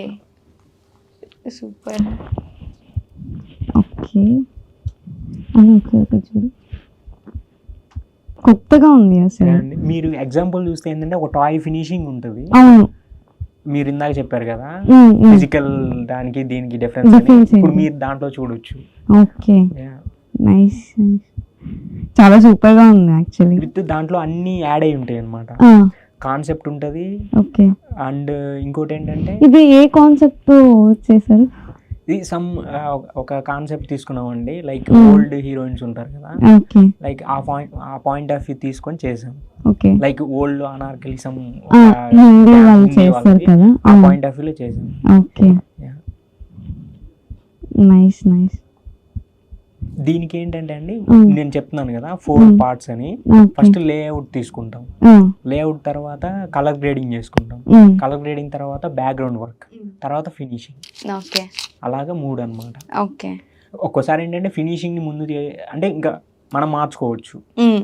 super. ఓకే, చూడు కొత్తగా ఉంది అసలు. మీరు ఎగ్జాంపుల్ చూస్తే ఏంటంటే ఒక టాయ్ ఫినిషింగ్ ఉంటుంది. మీరు ఇందాక చెప్పారు కదా ఫిజికల్ దానికి దీనికి డిఫరెన్స్, ఇప్పుడు మీరు దాంట్లో చూడొచ్చు. ఓకే, నైస్, చాలా సూపర్ గా ఉంది యాక్చువల్లీ. విత్ దాంట్లో అన్ని యాడ్ అయి ఉంటాయి అన్నమాట. కాన్సెప్ట్ ఉంటది. ఓకే, అండ్ ఇంకోటి ఏంటంటే ఇది ఏ కాన్సెప్ట్ చేశారు? ఇది సమ్ ఒక కాన్సెప్ట్ తీసుకున్నామండి, లైక్ ఓల్డ్ హీరోయిన్స్ ఉంటారు కదా, లైక్ ఆ పాయింట్ ఆఫ్ వ్యూ తీసుకొని చేసాం. లైక్ ఓల్డ్ అనార్కలి సమ్ ఆ పాయింట్ ఆఫ్ వ్యూలో చేసాం. దీనికి ఏంటంటే అండి, నేను చెప్తున్నాను కదా 4 పార్ట్స్ అని. ఫస్ట్ లేఅవుట్ తీసుకుంటాం, లేఅవుట్ తర్వాత కలర్ గ్రేడింగ్ చేసుకుంటాం, కలర్ గ్రేడింగ్ తర్వాత బ్యాక్గ్రౌండ్ వర్క్, తర్వాత ఫినిషింగ్. అలాగా 3 అన్నమాట. ఒక్కోసారి ఏంటంటే ఫినిషింగ్ ని ముందు అంటే ఇంకా మనం మార్చుకోవచ్చు,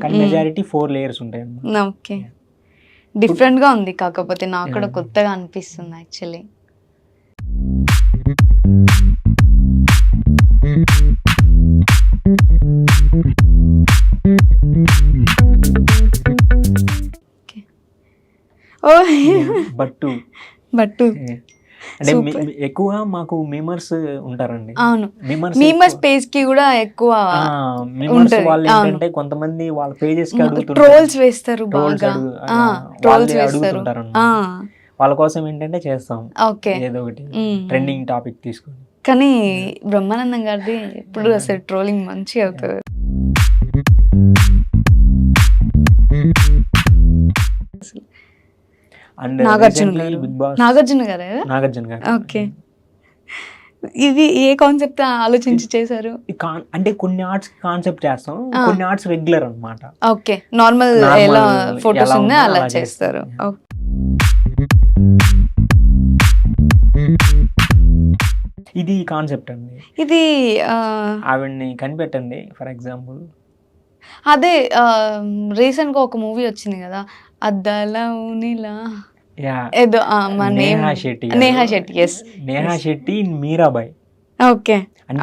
కానీ మెజారిటీ 4 లేయర్స్ ఉంటాయి అన్నమాట. డిఫరెంట్ గా ఉంది, కాకపోతే నాకు కూడా కొత్తగా అనిపిస్తుంది యాక్చువల్లీ. బట్టు అంటే ఎక్కువ మాకు మీమర్స్ ఉంటారండి. అవును, మీమర్స్ పేజ్ కి కూడా ఎక్కువ మీమర్స్ వాళ్ళు ఏంటంటే కొంతమంది వాళ్ళ పేజెస్ కి అడుగుతుంటారు, ట్రోల్స్ వేస్తారు, బాగా ట్రోల్స్ వేస్తారు. వాళ్ళ కోసం ఏంటంటే చేస్తాం ఏదో ఒకటి ట్రెండింగ్ టాపిక్ తీసుకొని. కానీ బ్రహ్మానందం గారిది ఇప్పుడు అసలు ట్రోలింగ్ మంచిగా అవుతుంది. అండ్ నాగార్జున గారు. ఓకే, ఇది ఏ కాన్సెప్ట్ ఆలోచించి చేశారు? అంటే కొన్ని ఆర్ట్స్ కాన్సెప్ట్ చేస్తాం, కొన్ని ఆర్ట్స్ రెగ్యులర్ అన్నమాట. ఓకే, నార్మల్ ఎలా ఫోటోస్ ఉందో అలా చేస్తారు. ఇది కాన్సెప్ట్ అండి. ఇది ఆవిడ్ని కనిపెట్టండి ఫర్ ఎగ్జాంపుల్. అదే రీసెంట్ గా ఒక మూవీ వచ్చింది కదా, అద్దాల ఉనిలా ఏదో, నేహా శెట్టి. ఎస్, నేహా శెట్టి మీరాబాయ్. ఓకే,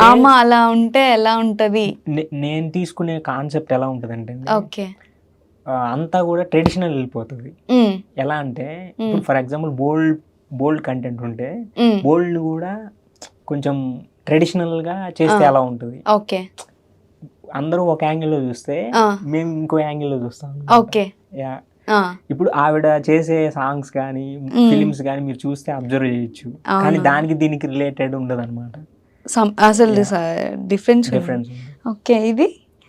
ఆమె అలా ఉంటే ఎలా ఉంటది? నేను తీసుకునే కాన్సెప్ట్ ఎలా ఉంటది అంటే, ఓకే, అంతా కూడా ట్రెడిషనల్ వెళ్ళిపోతుంది. ఎలా అంటే ఇప్పుడు ఫర్ ఎగ్జాంపుల్ బోల్డ్ కంటెంట్ ఉంటే బోల్డ్ కూడా కొంచెం ట్రెడిషనల్ గా చేస్తే ఎలా ఉంటుంది. ఓకే, అందరూ ఒక యాంగిల్లో చూస్తే మేము ఇంకో యాంగిల్లో చూస్తాం. ఓకే, ఇప్పుడు ఆవిడ చేసే సాంగ్స్ కానీ ఫిలిమ్స్ కానీ మీరు చూస్తే అబ్జర్వ్ చేయొచ్చు, కానీ దానికి దీనికి రిలేటెడ్ ఉండదు అనమాట. అసలు డిఫరెన్స్. ఓకే,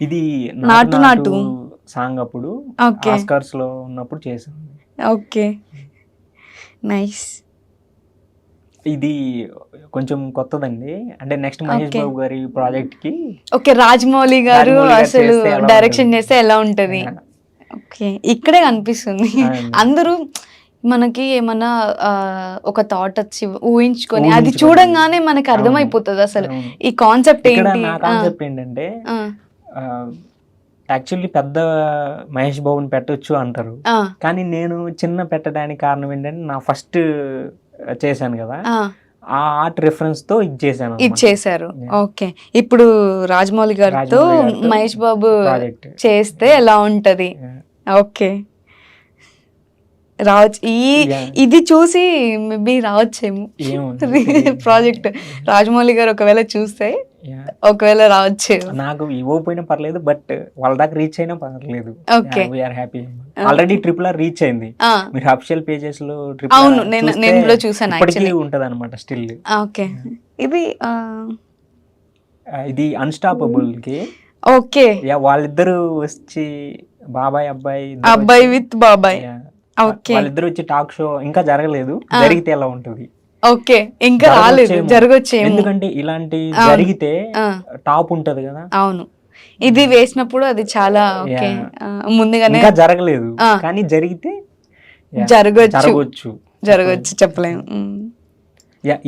ఇది నాటు సాంగ్ అప్పుడు ఆస్కార్స్ లో ఉన్నప్పుడు చేసాం. Okay, nice. ఇది కొంచెం కొత్తదండి, అంటే నెక్స్ట్ మహేష్ బాబు గారి ప్రాజెక్ట్ కి. ఓకే, రాజమౌళి గారు అసలు డైరెక్షన్ చేస్తే ఎలా ఉంటది? ఓకే, ఇక్కడే కనిపిస్తుంది. అందరూ మనకి ఏమన్నా ఒక థాట్ వచ్చి ఊహించుకొని అది చూడంగానే మనకి అర్థమైపోతుంది అసలు ఈ కాన్సెప్ట్ ఏంటి. నా కాన్సెప్ట్ ఏంటంటే యాక్చువల్లీ పెద్ద మహేష్ బాబుని పెట్టొచ్చు అంటారు, కానీ నేను చిన్న పెట్టడానికి కారణం ఏంటంటే నా ఫస్ట్ చేశాను కదా, ఆ ఆర్ట్ రిఫరెన్స్ తో ఇది చేశారు. ఓకే, ఇప్పుడు రాజమౌళి గారితో మహేష్ బాబు చేస్తే ఎలా ఉంటది? ఓకే, రావచ్చు. ఇది చూసి మేబీ రావచ్చేమో ప్రాజెక్ట్. రాజమౌళి గారు ఒకవేళ చూస్తే ఒకవేళ రావచ్చు. నాకు ఇవ్వకపోయినా పర్లేదు, బట్ వాళ్ళ దాకా రీచ్ అయినా పర్లేదు. Okay, we are happy. Already RRR reach అయింది, మీరు అఫిషియల్ పేజెస్ లో. అవును, నేను కూడా చూసాను, ఇప్పటికీ ఉంటది అనమాట స్టిల్. ఓకే, ఇది అన్స్టాపబుల్ కి. ఓకే, వాళ్ళిద్దరు వచ్చి అబ్బాయి విత్ బాబాయ్. ఓకే, వాళ్ళిద్దరు వచ్చి టాక్ షో ఇంకా జరగలేదు, జరిగితే ఎలా ఉంటుంది? ఓకే, ఇంకా రాలేదు, జరగచ్చు. ఎందుకంటే ఇలాంటి జరిగితే టాప్ ఉంటది కదా. అవును, ఇది వేసినప్పుడు అది చాలా ఓకే ముందుగానే. ఇంకా జరగలేదు, కానీ జరిగితే జరగచ్చు, చెప్పలేము.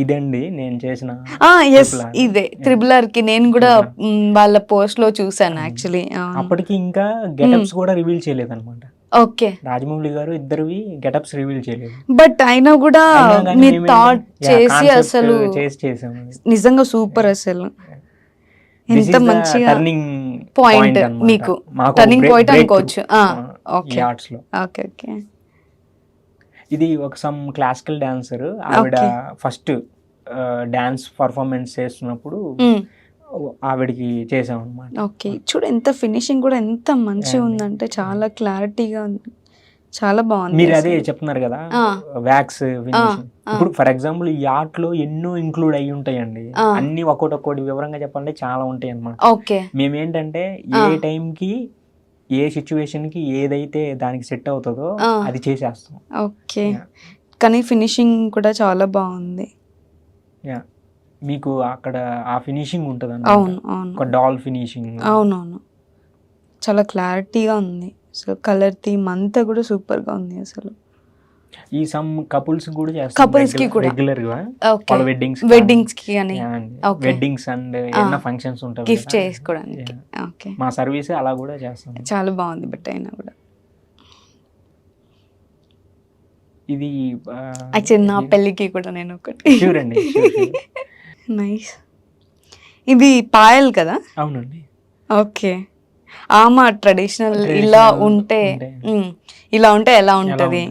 ఇదండి నేను చేసిన. ఇదే RRR కి నేను కూడా వాళ్ళ పోస్ట్ లో చూసాను యాక్చువల్లీ. అప్పటికి ఇంకా గెటప్స్ కూడా రివీల్ చేయలేదు అనమాట. ఓకే, రాజమౌళి గారు ఇద్దరివి గెటప్స్ రివీల్ చేయలేదు, బట్ అయినా కూడా మీ థాట్ చేసి అసలు నిజంగా సూపర్. అసలు ఎంత మంచిగా టర్నింగ్ పాయింట్, మీకు టర్నింగ్ పాయింట్ అనుకోవచ్చు. Okay, okay, okay. ఇది ఒక సమ్ క్లాసికల్ డాన్సర్, ఆవిడ ఫస్ట్ డాన్స్ పర్ఫార్మెన్స్ చేస్తున్నప్పుడు ఆవిడకి చేసాం అన్నమాట. ఓకే, చూడు ఎంత ఫినిషింగ్ కూడా ఎంత మంచిగా ఉందంటే చాలా క్లారిటీగా ఉంది, చాలా బాగుంది. మీరు అదే చెప్తున్నారు కదా వ్యాక్స్ ఫినిషింగ్. ఇప్పుడు ఫర్ ఎగ్జాంపుల్ ఈ ఆర్ట్ లో ఎన్నో ఇంక్లూడ్ అయ్యి ఉంటాయండి. అన్ని ఒక్కొక్కటి వివరంగా చెప్పాలంటే చాలా ఉంటాయి అన్నమాట. ఓకే. మేమేంటంటే ఏ టైంకి ఏ సిచ్యువేషన్ కి ఏదైతే దానికి సెట్ అవుతుందో అది చేసేస్తాం. ఓకే. కానీ ఫినిషింగ్ కూడా చాలా బాగుంది. మీకు అక్కడ ఆ ఫినిషింగ్ ఉంటుంది అవును అవును, ఒక డాల్ ఫినిషింగ్. అవునవును, చాలా క్లారిటీగా ఉంది. అసలు కలర్ థీమ్ అంతా కూడా సూపర్ గా ఉంది. అసలు ఈ సమ్ కపుల్స్ కూడా చేస్తారు, కపుల్స్ కి కూడా రెగ్యులర్ గా ఓకే, వెడ్డింగ్స్ కి అని వెడ్డింగ్స్ అండ్ ఏమైనా ఫంక్షన్స్ ఉంటాయి గిఫ్ట్ చేసుకోవడానికి. ఓకే, మా సర్వీస్ అలా కూడా చేస్తాం. చాలా బాగుంది. బట్ అయినా కూడా ఇది యాక్చువల్లీ నా పెళ్ళికి కూడా నేను ఒకటి చూడండి. నైస్. ఇది పాయల్ కదా? అవునండి. ఓకే. ఆమా ట్రెడిషనల్ ఇలా ఉంటే ఇలా ఉంటే ఎలా ఉంటది?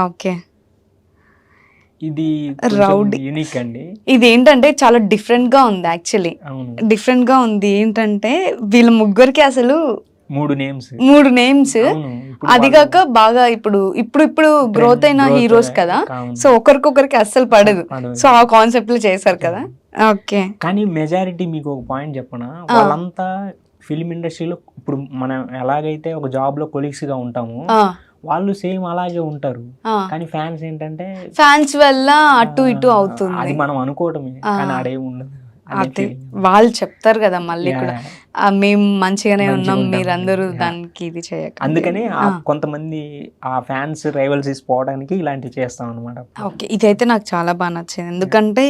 ఓకే. ఇది రౌడీ యూనిక్ అండి. ఇది ఏంటంటే చాలా డిఫరెంట్ గా ఉంది. యాక్చువల్లీ డిఫరెంట్ గా ఉంది. ఏంటంటే వీళ్ళ ముగ్గురికి అసలు 3 నేమ్స్. అది కాక బాగా ఇప్పుడు గ్రోత్ అయిన హీరోస్ కదా, సో ఒకరికొకరికి అస్సలు పడదు. సో ఆ కాన్సెప్ట్ లో చేశారు కదా. ఓకే. కానీ మెజారిటీ మీకు ఒక పాయింట్ చెప్పనా, వాళ్ళంతా ఫిల్మ్ ఇండస్ట్రీలో ఇప్పుడు మనం ఎలాగైతే ఒక జాబ్ లో కొలీగ్స్ గా ఉంటాము, వాళ్ళు సేమ్ అలాగే ఉంటారు. కానీ ఫ్యాన్స్ ఏంటంటే ఫ్యాన్స్ వల్ల అటు ఇటు అవుతుంది. అది మనం అనుకోవటమే, కానీ ఆడేమి ఉండదు. అదే వాళ్ళు చెప్తారు కదా మళ్ళీ కూడా, మేము మంచిగానే ఉన్నాం, మీరందరూ దానికి ఇది చేయక. అందుకని కొంతమంది ఆ ఫ్యాన్స్ రైవల్సీస్ పోవడానికి ఇలాంటివి చేస్తాం అనమాట. ఓకే, ఇదైతే నాకు చాలా బాగా నచ్చింది. ఎందుకంటే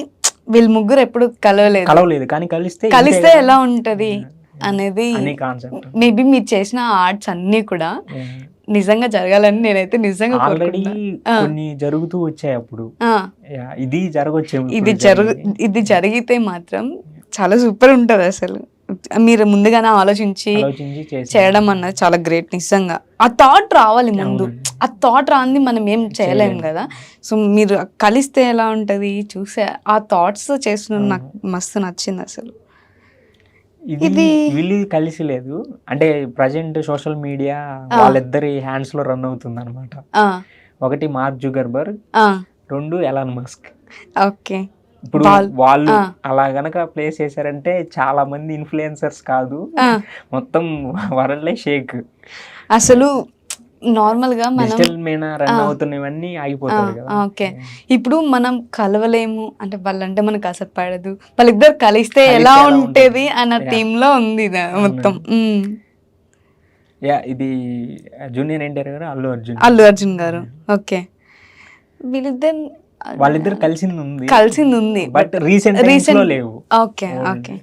వీళ్ళ ముగ్గురు ఎప్పుడు కలవలేదు, కానీ కలిస్తే ఎలా ఉంటది అనేది కాన్సెప్ట్. మేబీ మీరు చేసిన ఆర్ట్స్ అన్ని కూడా నిజంగా జరగాలని నేనైతే నిజంగా ఆల్రెడీ కొన్ని జరుగుతూ వచ్చాయి. అప్పుడు ఇది జరగొచ్చు. ఇది జరిగితే మాత్రం చాలా సూపర్ ఉంటది. అసలు మీరు ముందుగానే ఆలోచించి చేయడం అన్నది చాలా గ్రేట్. నిజంగా ఆ థాట్ రావాలి ముందు. ఆ థాట్ రాంది మనం ఏం చేయలేం కదా. సో మీరు కలిస్తే ఎలా ఉంటది చూసే ఆ థాట్స్ చేస్తున్న నాకు మస్తు నచ్చింది. అసలు ఇది వీళ్ళు కలిసి లేదు అంటే ప్రజెంట్ సోషల్ మీడియా వాళ్ళిద్దరి హ్యాండ్స్ లో రన్ అవుతుంది అనమాట. ఒకటి mark Zuckerberg, 2 Elon Musk. Okay. ఇప్పుడు వాళ్ళు అలా గనక ప్లేస్ చేశారంటే చాలా మంది ఇన్ఫ్లుయెన్సర్స్ కాదు, మొత్తం వరల్డ్ షేక్. అసలు నార్మల్ గా మనం రన్ అవుతున్నవన్నీ ఆగిపోతారు కదా. ఓకే, ఇప్పుడు మనం కలవలేము అంటే వాళ్ళంటే మనకు అసలు పడదు, వాళ్ళిద్దరు కలిస్తే ఎలా ఉంటది అన్న థీమ్ లో ఉంది మొత్తం. ఇది జూనియర్ ఎన్టీఆర్ గారు, అల్లు అర్జున్ గారు. ఓకే, వాళ్ళిద్దరు కలిసింది ఉంది బట్ రీసెంట్ లో లేవు. Okay okay.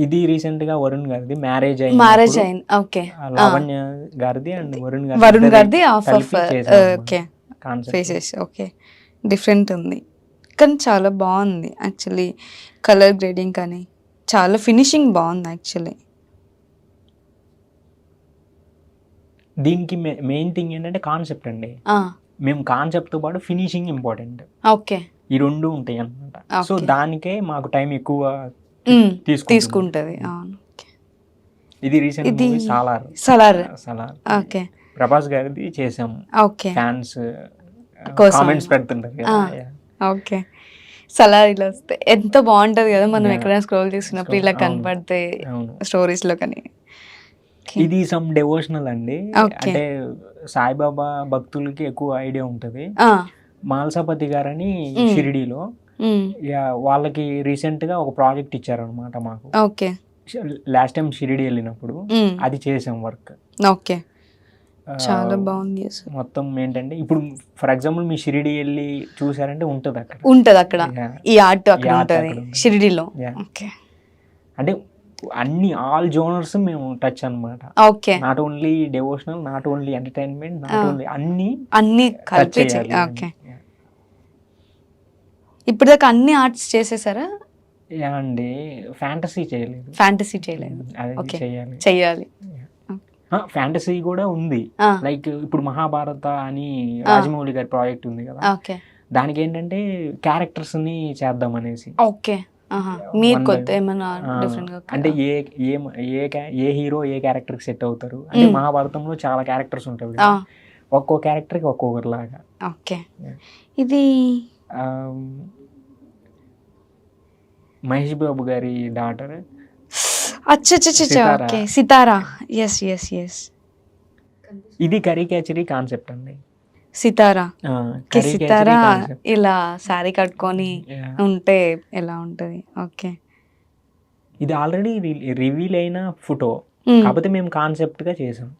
ఇది రీసెంట్ గా వరుణ్ గారిది మ్యారేజ్ అయింది. ఓకే, లావణ్య గారిది అండ్ వరుణ్ గారిది ఫేసెస్. ఓకే, డిఫరెంట్ ఉంది కానీ చాలా బాగుంది. యాక్చువల్లీ కలర్ గ్రేడింగ్ కానీ చాలా ఫినిషింగ్ బాగుంది. యాక్చువల్లీ దీనికి మెయిన్ థింగ్ ఏంటంటే కాన్సెప్ట్ అండి. మేము కాన్సెప్ట్ తో పాటు ఫినిషింగ్ ఇంపార్టెంట్. ఓకే, ఈ 2 ఉంటాయి అన్నమాట. సో దానికే మాకు టైం ఎక్కువ తీసుకుంటది. ఇది రీసెంట్ సలార్. ఓకే, ప్రభాస్ గారిది చేసాము. ఓకే, ఫ్యాన్స్ కామెంట్స్ పెడుతుంటారు కదా. ఓకే, సలార్ ఇలా వస్తే ఎంత బాగుంటది కదా, మనం ఎక్కడైనా స్క్రోల్ చేసినప్పుడు ఇలా కనపడితే స్టోరీస్ లో. కానీ ఇది సమ్ డెవోషనల్ అండి. అంటే సాయిబాబా భక్తులకి ఎక్కువ ఐడియా ఉంటది. మాల్సాపతి గారని షిరిడీలో వాళ్ళకి రీసెంట్ గా ఒక ప్రాజెక్ట్ ఇచ్చారనమాట మాకు. ఓకే, లాస్ట్ టైం షిరిడి వెళ్ళినప్పుడు అది చేసాం వర్క్. ఓకే, చాలా బాగుంది. మొత్తం ఏంటంటే ఇప్పుడు ఫర్ ఎగ్జాంపుల్ మీ షిరిడి వెళ్ళి చూసారంటే ఉంటది అక్కడ ఈ ఆర్ట్ అక్కడ ఉంటది షిరిడిలో. ఓకే, అంటే అన్ని ఆల్ జోనర్స్ మేము టచ్ అన్నమాట. Okay, not only devotional, not only entertainment, not only అన్ని కలిపి. ఓకే, ఇప్పుడు దాకా అన్ని ఆర్ట్స్ చేసేసారా అండి? ఫ్యాంటసీ చేయలేదు. ఓకే, చెయ్యాలి. ఫ్యాంటసీ కూడా ఉంది. లైక్ ఇప్పుడు మహాభారత అని రాజమౌళి గారి ప్రాజెక్ట్ ఉంది కదా, దానికి ఏంటంటే క్యారెక్టర్స్ ని చేద్దాం అనేసి. ఓకే, మీరు One కొత్త by- ఏమైనా డిఫరెంట్గా అంటే ఏ హీరో ఏ క్యారెక్టర్కి సెట్ అవుతారు అంటే మహాభారతంలో చాలా క్యారెక్టర్స్ ఉంటాయి కదా. ఒక్కో క్యారెక్టర్కి ఒక్కొక్కరిలాగా. ఓకే. ఇది మహేష్ బాబు గారి డాటర్ అచ్చచ్చచ్చ ఓకే సితారా. ఎస్ ఎస్ ఎస్ ఇది కరికేచరీ కాన్సెప్ట్ అండి. సితారా. కరికేచరీ సితారా కాన్సెప్ట్. ఇలా శారీ కట్టుకొని ఉంటే ఎలా ఉంటది? ఓకే. ఇది ఆల్రెడీ రివీల్ అయిన ఫోటో, కాకపోతే మేము కాన్సెప్ట్ గా చేసాం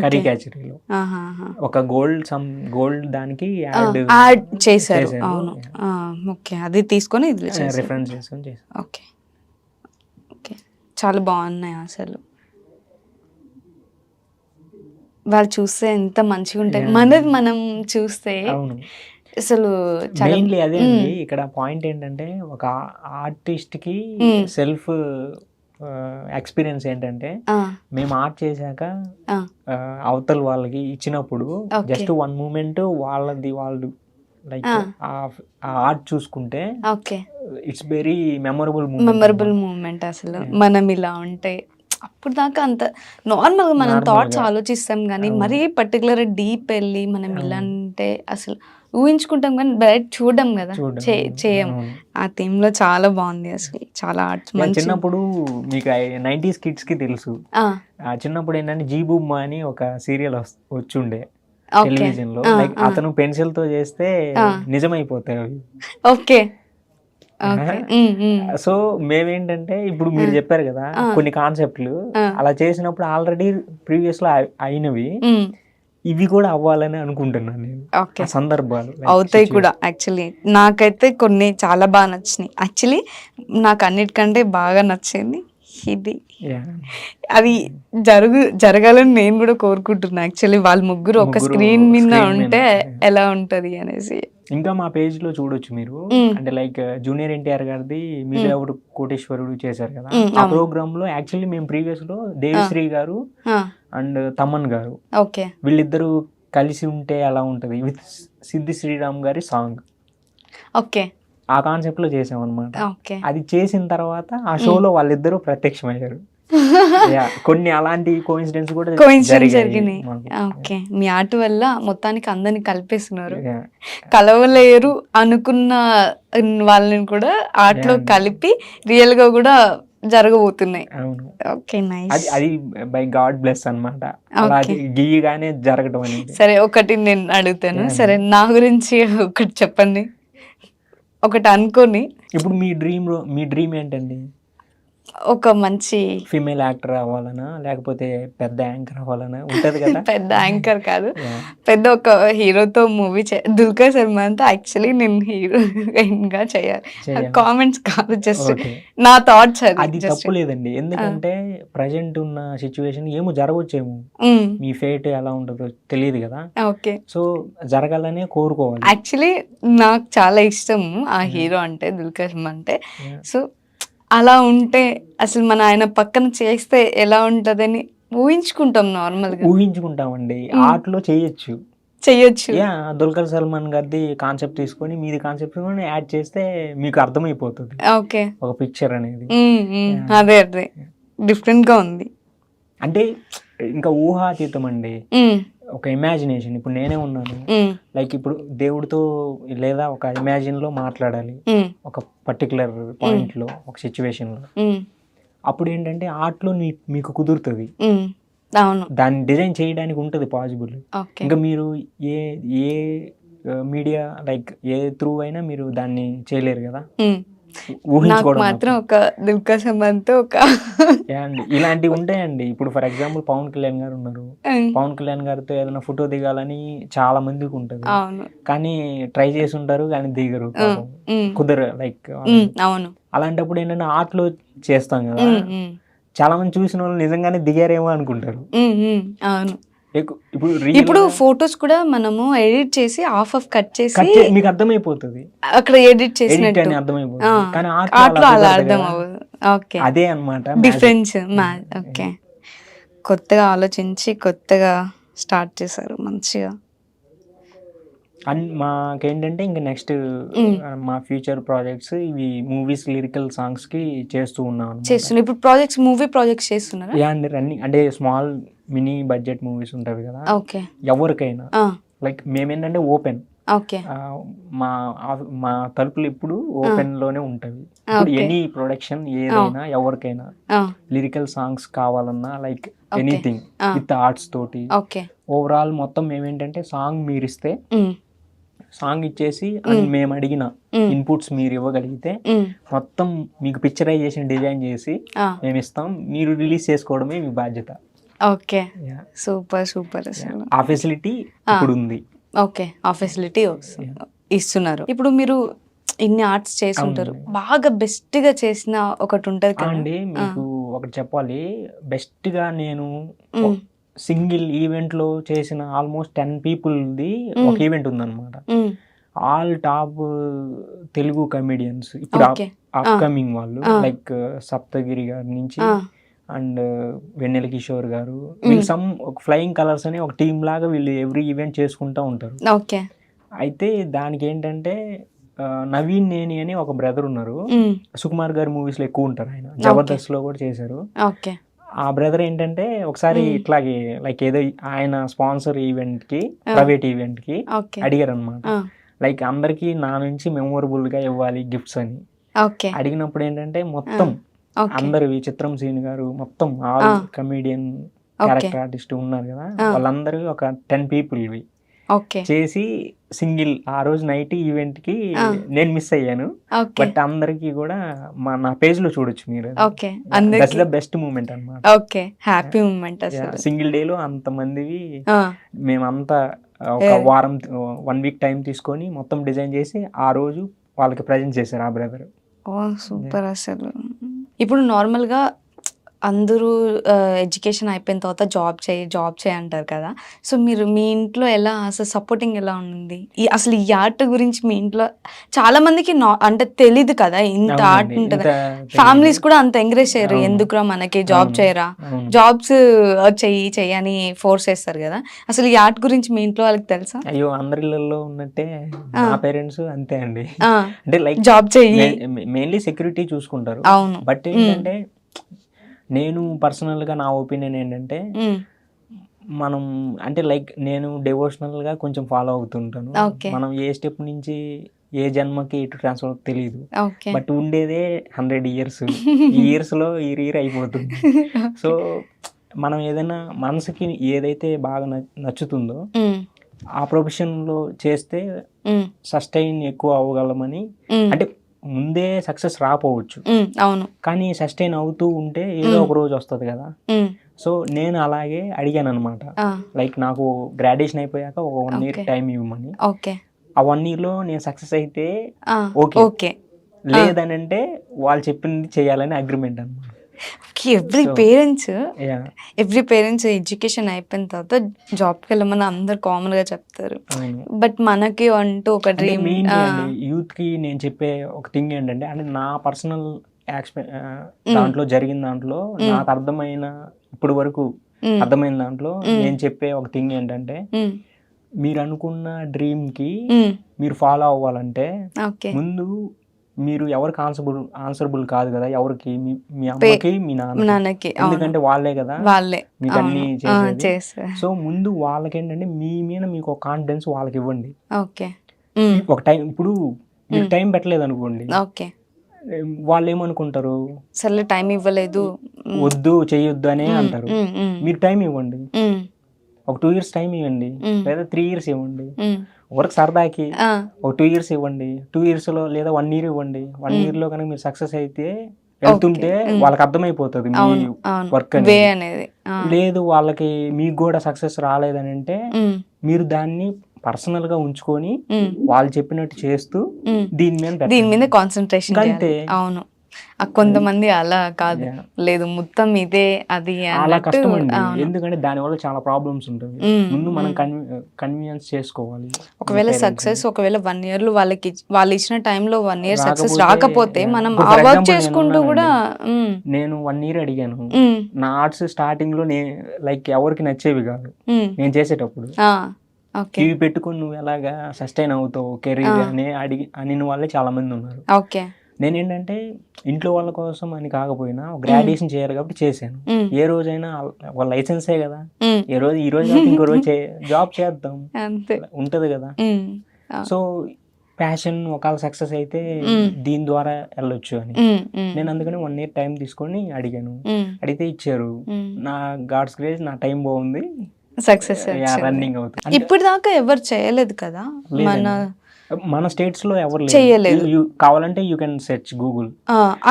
కరికేచరీలో. ఒక గోల్డ్ దానికి యాడ్ చేశారు. అవును. ఓకే, అది తీసుకొని ఇది రిఫరెన్స్ చేసుకొని చేసాం. ఓకే ఓకే, చాలా బాగున్నాయి అసలు. వాళ్ళు చూస్తే ఎంత మంచిగా ఉంటాయి, మనది మనం చూస్తే అవును అసలు మెయిన్లీ అదే అండి. ఇక్కడ పాయింట్ ఏంటంటే ఒక ఆర్టిస్ట్ కి సెల్ఫ్ ఎక్స్పీరియన్స్ ఏంటంటే మేము ఆర్ట్ చేశాక అవతల వాళ్ళకి ఇచ్చినప్పుడు జస్ట్ వన్ మూమెంట్ వాళ్ళది వాళ్ళు లైక్ ఆ ఆర్ట్ చూసుకుంటే ఇట్స్ వెరీ మెమొరబుల్ మూమెంట్. అసలు మనం ఇలా ఉంటే అప్పుడు దాకా అంత నార్మల్గా మనం థాట్స్ ఆలోచిస్తాం కానీ మరీ పర్టికులర్ డీప్ వెళ్ళి మనం ఇలా అంటే అసలు ఊహించుకుంటాం కానీ బయట చూడడం కదా, చేయం. ఆ థీమ్ లో చాలా బాగుంది అసలు, చాలా ఆర్ట్స్. చిన్నప్పుడు మీకు 90s కిడ్స్ కి తెలుసు, చిన్నప్పుడు ఏంటంటే జీబూమ్మా అని ఒక సీరియల్ వచ్చుండే టెలివిజన్ లో. లైక్ అతను పెన్సిల్ తో చేస్తే నిజమైపోతాయి అవి. ఓకే. సో మేమేంటంటే ఇప్పుడు మీరు చెప్పారు కదా కొన్ని కాన్సెప్ట్లు అలా చేసినప్పుడు ఆల్రెడీ ప్రీవియస్ లో అయినవి ఇవి కూడా అవ్వాలని అనుకుంటున్నాను నేను. ఆ సందర్భాలు అవుతాయి కూడా. యాక్చువల్లీ నాకైతే కొన్ని చాలా బాగా నచ్చినాయి. యాక్చువల్లీ నాకు అన్నిటికంటే బాగా నచ్చింది ఇది. అది జరగాలని నేను కూడా కోరుకుంటున్నా. యాక్చువల్లీ వాళ్ళ ముగ్గురు ఒక స్క్రీన్ మీద ఉంటే ఎలా ఉంటది అనేసి. ఇంకా మా పేజ్ లో చూడొచ్చు మీరు. అంటే లైక్ జూనియర్ ఎన్టీఆర్ గారిది మీరు ఎవరు కోటేశ్వరుడు చేశారు కదా, ఆ ప్రోగ్రామ్ లో యాక్చువల్లీ మేము ప్రీవియస్ లో దేవిశ్రీ గారు అండ్ తమన్ గారు వీళ్ళిద్దరు కలిసి ఉంటే ఎలా ఉంటది విత్ సిద్ధి శ్రీరామ్ గారి సాంగ్, ఓకే, ఆ కాన్సెప్ట్ లో చేసాం అనమాట. అది చేసిన తర్వాత ఆ షోలో వాళ్ళిద్దరూ ప్రత్యక్షమయ్యారు. కొన్ని అలాంటి కోఇన్సిడెన్స్ కూడా జరిగినాయి. ఓకే, మీ ఆట వల్ల మొత్తానికి అందరిని కలిపేస్తున్నారు. కలవలేరు అనుకున్న వాళ్ళని కూడా ఆటలో కలిపి రియల్ గా కూడా జరగబోతున్నాయి. Okay, nice. అది బై గాడ్ బ్లెస్ అన్నమాట. గీయగానే జరగడం అనేది. సరే, ఒకటి నేను అడుగుతాను. సరే, నా గురించి ఒకటి చెప్పండి, ఒకటి అనుకోని. ఇప్పుడు మీ డ్రీమ్ ఏంటండి? ఒక మంచి ఫీమేల్ యాక్టర్ అవ్వాలనా లేకపోతే పెద్ద యాంకర్ అవ్వాలనా ఉంటది కదా? పెద్ద యాంకర్ కాదు, పెద్ద ఒక హీరోతో మూవీ దుల్కర్ సల్మాన్తో యాక్చువల్లీ నేను హీరోయిన్ గా చేయాలి. కామెంట్స్ కాదు, జస్ట్ నా థాట్స్. అది తప్పు లేదండి, ఎందుకంటే ప్రజెంట్ ఉన్న సిచ్యువేషన్ ఏమో జరగవచ్చేమో, మీ ఫేట్ ఎలా ఉంటుందో తెలియదు కదా. ఓకే, సో జరగాలనే కోరుకోవాలి. యాక్చువల్లీ నాకు చాలా ఇష్టం ఆ హీరో అంటే, దుల్కర్ సల్మాన్ అంటే. సో అలా ఉంటే అసలు మన ఆయన పక్కన చేస్తే ఎలా ఉంటదని ఊహించుకుంటాం, నార్మల్ గా ఊహించుకుంటామండి. ఆర్ట్ లో చేయొచ్చు. దుల్కర్ సల్మాన్ గారిది కాన్సెప్ట్ తీసుకొని మీది కాన్సెప్ట్ యాడ్ చేస్తే మీకు అర్థమైపోతుంది. ఓకే, ఒక పిక్చర్ అనేది. అదే అదే డిఫరెంట్ గా ఉంది. అంటే ఇంకా ఊహాతీతం అండి, ఒక ఇమాజినేషన్. ఇప్పుడు నేనే ఉన్నాను, లైక్ ఇప్పుడు దేవుడితో లేదా ఒక ఇమాజిన్ లో మాట్లాడాలి ఒక పర్టికులర్ పాయింట్ లో, ఒక సిచ్యువేషన్ లో. అప్పుడు ఏంటంటే ఆర్ట్ లో మీకు కుదురుతుంది, దాన్ని డిజైన్ చేయడానికి ఉంటది పాసిబుల్. ఇంకా మీరు ఏ మీడియా లైక్ ఏ త్రూ అయినా మీరు దాన్ని చేయలేరు కదా. మాత్రం ఒక దుల్కర్ సల్మాన్ తో ఒక ఇలాంటివి ఉంటాయండి. ఇప్పుడు ఫర్ ఎగ్జాంపుల్ పవన్ కళ్యాణ్ గారు ఉన్నారు, పవన్ కళ్యాణ్ గారితో ఏదైనా ఫోటో దిగాలని చాలా మందికి ఉంటది, కానీ ట్రై చేసి ఉంటారు కానీ దిగరు, కుదరు. లైక్ అలాంటప్పుడు ఏంటంటే ఆర్ట్ లో చేస్తాం కదా, చాలా మంది చూసిన వాళ్ళు నిజంగానే దిగారేమో అనుకుంటారు. ఇప్పుడు ఫొటోస్ కూడా మనము ఎడిట్ చేసి ఆఫ్ కట్ చేసి మీకు అర్థమైపోతుంది, అక్కడ ఎడిట్ చేసినట్టు అర్థమైపోతుంది, కానీ ఆర్ట్ లో అలా అర్థం అవ్వదు. ఓకే, అదే అన్నమాట డిఫరెన్స్. ఓకే, కొత్తగా ఆలోచించి కొత్తగా స్టార్ట్ చేశారు మంచిగా. మాకేంటంటే ఇంకా నెక్స్ట్ మా ఫ్యూచర్ ప్రాజెక్ట్స్ ఇవి మూవీస్ లిరికల్ సాంగ్స్ కి చేస్తూ ఉన్నాను. చేస్తున్నారు ఇప్పుడు ప్రాజెక్ట్స్, మూవీ ప్రాజెక్ట్స్ చేస్తున్నారా? యా అండి, రన్నింగ్ అంటే స్మాల్ మినీ బడ్జెట్ మూవీస్ ఉంటాయి కదా, ఓకే, ఎవరికైనా లైక్ మేమేంటంటే ఓపెన్, ఓకే, మా మా తలుపులు ఇప్పుడు ఓపెన్ లోనే ఉంటాయి. ఇప్పుడు ఎనీ ప్రొడక్షన్ ఏదైనా ఎవరికైనా లిరికల్ సాంగ్స్ కావాలన్నా లైక్ ఎనీథింగ్ విత్ ఆర్ట్స్ తోటి ఓవరాల్ మొత్తం మేమేంటంటే సాంగ్ మీరు ఇస్తే సాంగ్ ఇచ్చేసి మేము అడిగిన ఇన్పుట్స్ మీరు ఇవ్వగలిగితే మొత్తం మీకు పిక్చరైజేషన్ డిజైన్ చేసి మేము ఇస్తాం, మీరు రిలీజ్ చేసుకోవడమే మీ బాధ్యత. Okay, super super. ఆ ఫెసిలిటీ ఇప్పుడు ఉంది. ఓకే, ఆ ఫెసిలిటీ ఇస్తున్నారు. ఇప్పుడు మీరు ఇన్ని ఆర్ట్స్ చేస్తుంటారు, బాగా బెస్ట్ గా చేసిన ఒకటి ఉంటది అండి. మీకు ఒకటి చెప్పాలి, బెస్ట్ గా నేను సింగిల్ ఈవెంట్ లో చేసిన ఆల్మోస్ట్ 10 పీపుల్ది ఒక ఈవెంట్ ఉందన్నమాట. ఆల్ టాప్ తెలుగు కమెడియన్స్ ఇప్పుడు అప్కమింగ్ వాళ్ళు, లైక్ సప్తగిరి గారి నుంచి అండ్ వెన్నెల కిషోర్ గారు, వీళ్ళు సమ్ ఫ్లయింగ్ కలర్స్ అని ఒక టీమ్ లాగా వీళ్ళు ఎవ్రీ ఈవెంట్ చేసుకుంటూ ఉంటారు. అయితే దానికి ఏంటంటే నవీన్ నేని అని ఒక బ్రదర్ ఉన్నారు, సుకుమార్ గారి మూవీస్ లో ఎక్కువ ఉంటారు, ఆయన జబర్దస్త్ లో కూడా చేశారు. ఆ బ్రదర్ ఏంటంటే ఒకసారి ఇట్లాగే లైక్ ఏదో ఆయన స్పాన్సర్ ఈవెంట్ కి, ప్రైవేట్ ఈవెంట్ కి అడిగారు అనమాట. లైక్ అందరికి నా నుంచి మెమొరబుల్ గా ఇవ్వాలి గిఫ్ట్స్ అని అడిగినప్పుడు ఏంటంటే మొత్తం అందరు చిత్రం సీన్ గారు మొత్తం ఆల్ కమెడియన్ క్యారెక్టర్ ఆర్టిస్ట్ ఉన్నారు కదా, వాళ్ళందరూ ఒక 10 పీపుల్ ఇవి చేసి సింగిల్ ఆ రోజు నైట్ ఈవెంట్ కి నేను మిస్ అయ్యాను. బట్ అందరికి కూడా నా పేజ్ లో చూడొచ్చు మీరు, దట్స్ ద బెస్ట్ మూమెంట్ అన్నమాట. Happy moment. సింగిల్ డే లో అంత మందివి మేమంతా ఒక వారం 1 వీక్ టైం తీసుకొని మొత్తం డిజైన్ చేసి ఆ రోజు వాళ్ళకి ప్రజెంట్ చేశారు ఆ బ్రదర్. సూపర్ అసలు. ఇప్పుడు నార్మల్గా అందరూ ఎడ్యుకేషన్ అయిపోయిన తర్వాత జాబ్ చేయి అంటారు కదా, సో మీరు మీ ఇంట్లో ఎలా అసలు సపోర్టింగ్ ఎలా ఉంది? అసలు ఈ ఆర్ట్ గురించి మీ ఇంట్లో చాలా మందికి అంటే తెలీదు కదా ఇంత ఆర్ట్ ఉంటుంది, ఫ్యామిలీస్ కూడా అంత ఎంకరేజ్ చేయరు, ఎందుకురా మనకి జాబ్ చేయరా, జాబ్స్ చెయ్యి అని ఫోర్స్ చేస్తారు కదా. అసలు ఈ ఆర్ట్ గురించి మీ ఇంట్లో వాళ్ళకి తెలుసా? అయ్యో, అందరిలో ఉన్నట్టే మా పేరెంట్స్ అంతే అండి, అంటే లైక్ జాబ్ చెయ్యి, మెయిన్లీ సెక్యూరిటీ చూసుకుంటారు. అవును, బట్ ఏంటంటే నేను పర్సనల్గా నా ఒపీనియన్ ఏంటంటే మనం అంటే లైక్ నేను డివోషనల్ గా కొంచెం ఫాలో అవుతుంటాను. మనం ఏ స్టెప్ నుంచి ఏ జన్మకి ఎటు ట్రాన్స్ఫర్ తెలియదు, బట్ ఉండేదే 100 years. ఈ ఇయర్స్ లో ఈ ఇయర్ అయిపోతుంది. సో మనం ఏదైనా మనసుకి ఏదైతే బాగా నచ్చుతుందో ఆ ప్రొఫెషన్ లో చేస్తే సస్టైన్ ఎక్కువ అవ్వగలమని, అంటే ముందే సక్సెస్ రాపోవచ్చు, అవును, కానీ సస్టైన్ అవుతూ ఉంటే ఏదో ఒక రోజు వస్తుంది కదా. సో నేను అలాగే అడిగాను అనమాట, లైక్ నాకు గ్రాడ్యుయేషన్ అయిపోయాక ఒక 1 year టైం ఇవ్వమని. ఆ 1 year లో నేను సక్సెస్ అయితే ఓకే, లేదని అంటే వాళ్ళు చెప్పింది చేయాలని అగ్రిమెంట్ అనమాట. ఎవ్రీ పేరెంట్స్ ఎడ్యుకేషన్ అయిపోయిన తర్వాత జాబ్కి వెళ్ళమని అందరు కామన్ గా చెప్తారు, బట్ మనకి అంటూ ఒక డ్రీమ్. యూత్ కి నేను చెప్పే ఒక థింగ్ ఏంటంటే, అంటే నా పర్సనల్ దాంట్లో జరిగిన దాంట్లో నాకు అర్థమైన ఇప్పుడు వరకు అర్థమైన దాంట్లో నేను చెప్పే ఒక థింగ్ ఏంటంటే, మీరు అనుకున్న డ్రీమ్ కి మీరు ఫాలో అవ్వాలంటే ముందు మీరు ఎవరికి ఆన్సరబుల్ కాదు కదా, ఎవరికి, మీ అమ్మకి మీ నాన్నకి, ఎందుకంటే వాళ్ళే కదా మీకు అన్ని చేసేది. సో ముందు వాళ్ళకి ఏంటంటే మీ మీద మీకు ఒక కాన్ఫిడెన్స్ వాళ్ళకి ఇవ్వండి. ఒక టైం ఇప్పుడు మీకు టైం పెట్టలేదు అనుకోండి, వాళ్ళు ఏమనుకుంటారు, సరే టైం ఇవ్వలేదు, వద్దు చెయ్యొద్దు అనే అంటారు. మీరు టైం ఇవ్వండి, ఒక 2 years టైం ఇవ్వండి, లేదా 3 years ఇవ్వండి, వర్క్ సరదాకి ఒక 2 years ఇవ్వండి, 2 years లో లేదా 1 year ఇవ్వండి. 1 year లో కనుక మీరు సక్సెస్ అయితే వెళ్తుంటే వాళ్ళకి అర్థమైపోతుంది మీ వర్క్ అనేది. లేదు వాళ్ళకి మీకు కూడా సక్సెస్ రాలేదని అంటే మీరు దాన్ని పర్సనల్ గా ఉంచుకొని వాళ్ళు చెప్పినట్టు చేస్తూ దీని మీద కాన్సన్ట్రేషన్ అంతే. అవును, కొంతమంది అలా కాదు, లేదు మొత్తం ఇదే అది అలా కష్టం అండి, ఎందుకంటే దాని వల్ల చాలా ప్రాబ్లమ్స్ ఉంటాయి. ముందు మనం కన్వీనియన్స్ చేసుకోవాలి. ఒకవేళ సక్సెస్ ఒకవేళ 1 year లో వాళ్ళు ఇచ్చిన టైంలో 1 year సక్సెస్ రాకపోతే మనం ఆ వర్క్ చేసుకుంటూ కూడా. నేను 1 year అడిగాను, నా ఆర్ట్స్ స్టార్టింగ్ లో లైక్ ఎవరికి నచ్చేవి కాదు నేను చేసేటప్పుడు. ఓకే ఇవి పెట్టుకొని నువ్వు ఎలాగా సస్టైన్ అవుతావు కెరీర్ అని అనిన వాళ్ళే చాలా మంది ఉన్నారు. ఓకే నేనేంటంటే ఇంట్లో వాళ్ళ కోసం అని కాకపోయినా గ్రాడ్యుయేషన్ చేయాలి కాబట్టి చేశాను. ఏ రోజైనా ఒక లైసెన్సే కదా, ఈ రోజు కాకపోతే ఇంకో రోజు జాబ్ చేద్దాం అంతే ఉంటది కదా. సో ప్యాషన్ ఒకవేళ సక్సెస్ అయితే దీని ద్వారా వెళ్ళొచ్చు అని నేను అందుకని 1 year టైం తీసుకొని అడిగాను. అడిగితే ఇచ్చారు. నా గాడ్స్ గ్రేస్ నా టైం బాగుంది, సక్సెస్ రన్నింగ్ అవుతుంది. ఇప్పుడు దాకా ఎవరు చేయలేదు కదా మన స్టేట్స్ లో ఎవరు చేయలేదు. కావాలంటే యూ కెన్ సెర్చ్ గూగుల్.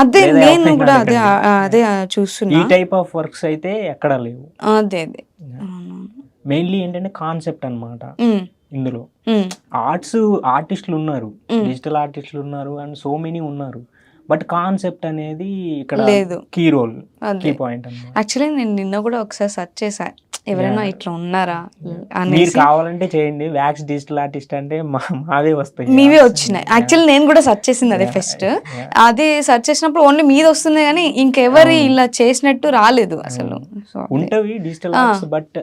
అదే నేను కూడా అదే చూస్తున్నా. ఈ టైప్ ఆఫ్ వర్క్స్ అయితే ఎక్కడా లేవు. అదే మెయిన్లీ ఏంటంటే కాన్సెప్ట్ అన్నమాట. ఇందులో ఆర్టిస్టులు ఉన్నారు, డిజిటల్ ఆర్టిస్టులు ఉన్నారు అండ్ సో మెనీ ఉన్నారు. బట్ కాన్సెప్ట్ అనేది ఇక్కడ లేదు, కీ రోల్, కీ పాయింట్ అన్నమాట. యాక్చువల్లీ నేను నిన్న కూడా ఒకసారి సెర్చ్ చేశా ఎవరైనా ఇట్లా ఉన్నారా అని. మీరు కావాలంటే చేయండి, వ్యాక్స్ డిజిటల్ ఆర్టిస్ట్ అంటే మావే వస్తాయి, మీవే వచ్చినాయి. యాక్చువల్లీ నేను కూడా సెర్చ్ చేసింది అదే ఫస్ట్. అది సెర్చ్ చేసినప్పుడు ఓన్లీ మీది వస్తుంది కానీ ఇంకెవరు ఇలా చేసినట్టు రాలేదు అసలు. ఉంటవి digital arts but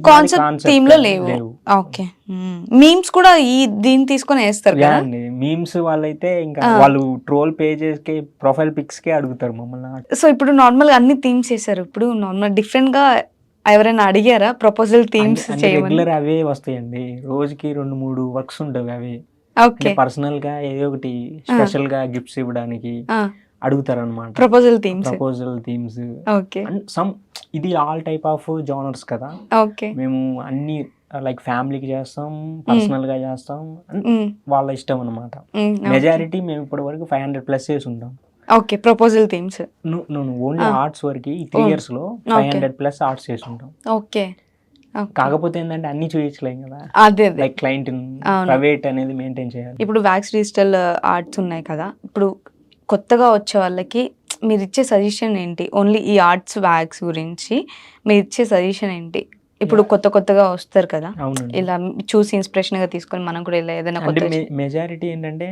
concept theme లో లేవు. ఓకే మీమ్స్ కూడా దీన్ని తీసుకొని వేస్తారు కదా. మీమ్స్ వాళ్ళైతే ఇంకా వాళ్ళు ట్రోల్ పేజెస్ కి ప్రొఫైల్ పిక్స్ కి అడుగుతారు మమ్మల్ని. సో ఇప్పుడు నార్మల్ గా అన్ని థీమ్స్ చేశారు. ఇప్పుడు నార్మల్ డిఫరెంట్ గా ఎవరైనా అడిగారా ప్రపోజల్ థీమ్స్ చేయమని? రెగ్యులర్ అవే వస్తాయండి, రోజుకి 2-3 వర్క్స్ ఉంటాయి. అవి పర్సనల్ గా ఏదో ఒకటి స్పెషల్ గా గిఫ్ట్స్ ఇవ్వడానికి అడుగుతారు అనమాట. Proposal themes. ఓకే సమ్ ఇది ఆల్ టైప్ ఆఫ్ జానర్స్ కదా. ఓకే మేము అన్ని లైక్ ఫ్యామిలీకి చేస్తాం, పర్సనల్ గా చేస్తాం, వాళ్ళ ఇష్టం అనమాట. మెజారిటీ మేము ఇప్పటి వరకు 500+ చేసి ఉంటాం. Okay proposal themes only arts వరకు 3 years లో 500+ ఆర్ట్స్ చేసి ఉంటాం. ఓకే కాకపోతే ఏంటంటే అన్ని చూపించలేం కదా, అదే లైక్ క్లయింట్ ప్రైవేట్ అనేది మెయింటైన్ చేయాలి. ఇప్పుడు వ్యాక్స్ డిజిటల్ ఆర్ట్స్ ఉన్నాయి కదా, ఇప్పుడు కొత్తగా వచ్చే వాళ్ళకి మీరు ఇచ్చే సజెషన్ ఏంటి? ఓన్లీ ఈ ఆర్ట్స్ వ్యాక్స్ గురించి మీరు ఇచ్చే సజెషన్ ఏంటి? ఇప్పుడు కొత్తగా వస్తారు కదా, ఇలా చూసి ఇన్స్పిరేషన్ గా తీసుకొని మనం కూడా ఇలా ఏదైనా మెజారిటీ ఏంటంటే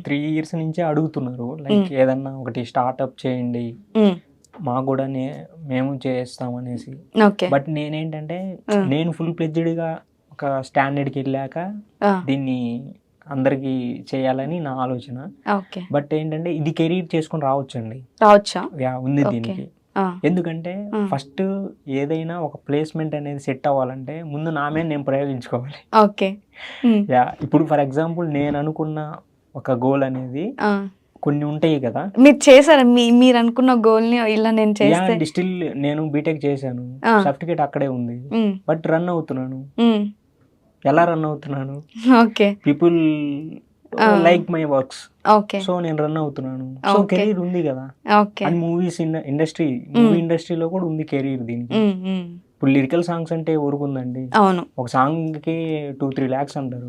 3 years నుంచే అడుగుతున్నారు, లైక్ ఏదన్నా ఒకటి స్టార్ట్అప్ చేయండి మాకు కూడా మేము చేస్తాం అనేసి. బట్ నేనేంటంటే నేను ఫుల్ ప్లెడ్జ్డ్ గా ఒక స్టాండర్డ్కి వెళ్ళాక దీన్ని అందరికి చేయాలని నా ఆలోచన. బట్ ఏంటంటే ఇది కెరీర్ చేసుకొని రావచ్చా ఉంది దీనికి. ఎందుకంటే ఫస్ట్ ఏదైనా ఒక ప్లేస్మెంట్ అనేది సెట్ అవ్వాలంటే ముందు నా మీద నేను ప్రయోగించుకోవాలి. ఇప్పుడు ఫర్ ఎగ్జాంపుల్ నేను అనుకున్న ఒక గోల్ అనేది కొన్ని ఉంటాయి కదా. మీరు చేశారా మీరు అనుకున్న గోల్ ని? ఇలా నేను చేస్తే స్టిల్ నేను బీటెక్ చేశాను, సర్టిఫికేట్ అక్కడే ఉంది, బట్ రన్ అవుతున్నాను. ఎలా రన్ అవుతున్నాను? People like my works, so నేను రన్ అవుతున్నాను. సో కెరీర్ ఉంది కదా. అండ్ మూవీ ఇండస్ట్రీలో కూడా ఉంది కెరీర్ దీనికి. ఇప్పుడు లిరికల్ సాంగ్స్ అంటే ఊరుకుందండి, ఒక సాంగ్ కి 2-3 lakhs అంటారు,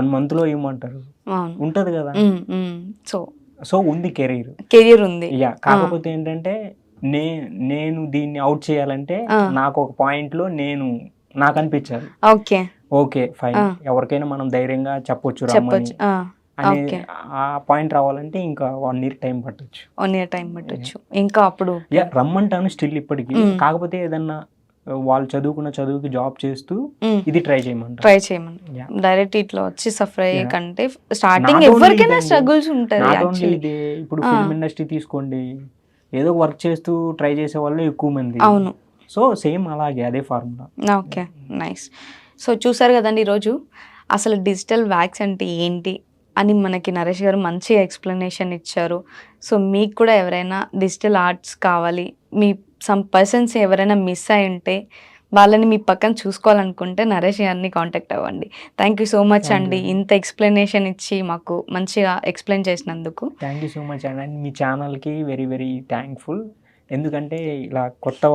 1 month లో ఏమంటారు, ఉంటది కదా. సో ఉంది కెరీర్ ఉంది. కాకపోతే ఏంటంటే నేను దీన్ని అవుట్ చేయాలంటే నాకు ఒక పాయింట్ లో నాకు అనిపించాలి ఓకే ఫైన్, ఎవరికైనా మనం ధైర్యంగా చెప్పొచ్చు రమ్మని అని. ఆ పాయింట్ రావాలంటే ఇంకా 1 year టైం పట్టొచ్చు. ఇంకా అప్పుడు రమ్మంటాను స్టిల్ ఇప్పటికి. కాకపోతే ఏదన్నా వాళ్ళు చదువుకున్న చదువుకి జాబ్ చేస్తూ ఇది ట్రై చేయమని డైరెక్ట్ ఇట్లా వచ్చి సఫర్ అయ్యే కంటే స్టార్టింగ్ ఎవరికైనా స్ట్రగుల్స్ ఉంటాయి. ఇప్పుడు ఫిల్మ్ ఇండస్ట్రీ తీసుకోండి, ఏదో వర్క్ చేస్తూ ట్రై చేసే వాళ్ళు ఎక్కువ మంది. అవును. సో సేమ్ అలాగే అదే ఫార్ములా. Okay nice. సో చూసారు కదండి ఈరోజు అసలు డిజిటల్ వ్యాక్స్ అంటే ఏంటి అని మనకి నరేష్ గారు మంచిగా ఎక్స్ప్లెనేషన్ ఇచ్చారు. సో మీకు కూడా ఎవరైనా డిజిటల్ ఆర్ట్స్ కావాలి, మీ సమ్ పర్సన్స్ ఎవరైనా మిస్ అయి ఉంటే వాళ్ళని మీ పక్కన చూసుకోవాలనుకుంటే నరేష్ గారిని కాంటాక్ట్ అవ్వండి. థ్యాంక్ యూ సో మచ్ అండి, ఇంత ఎక్స్ప్లెనేషన్ ఇచ్చి మాకు మంచిగా ఎక్స్ప్లెయిన్ చేసినందుకు. థ్యాంక్ యూ సో మచ్ అండి. మీ ఛానల్కి వెరీ వెరీ థ్యాంక్ఫుల్. ఎందుకంటే ఇలా కొత్త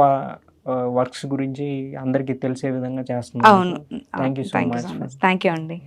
వర్క్స్ గురించి అందరికీ తెలిసే విధంగా చేస్తున్నాను. అవును. Thank you so much. Thank you అండి.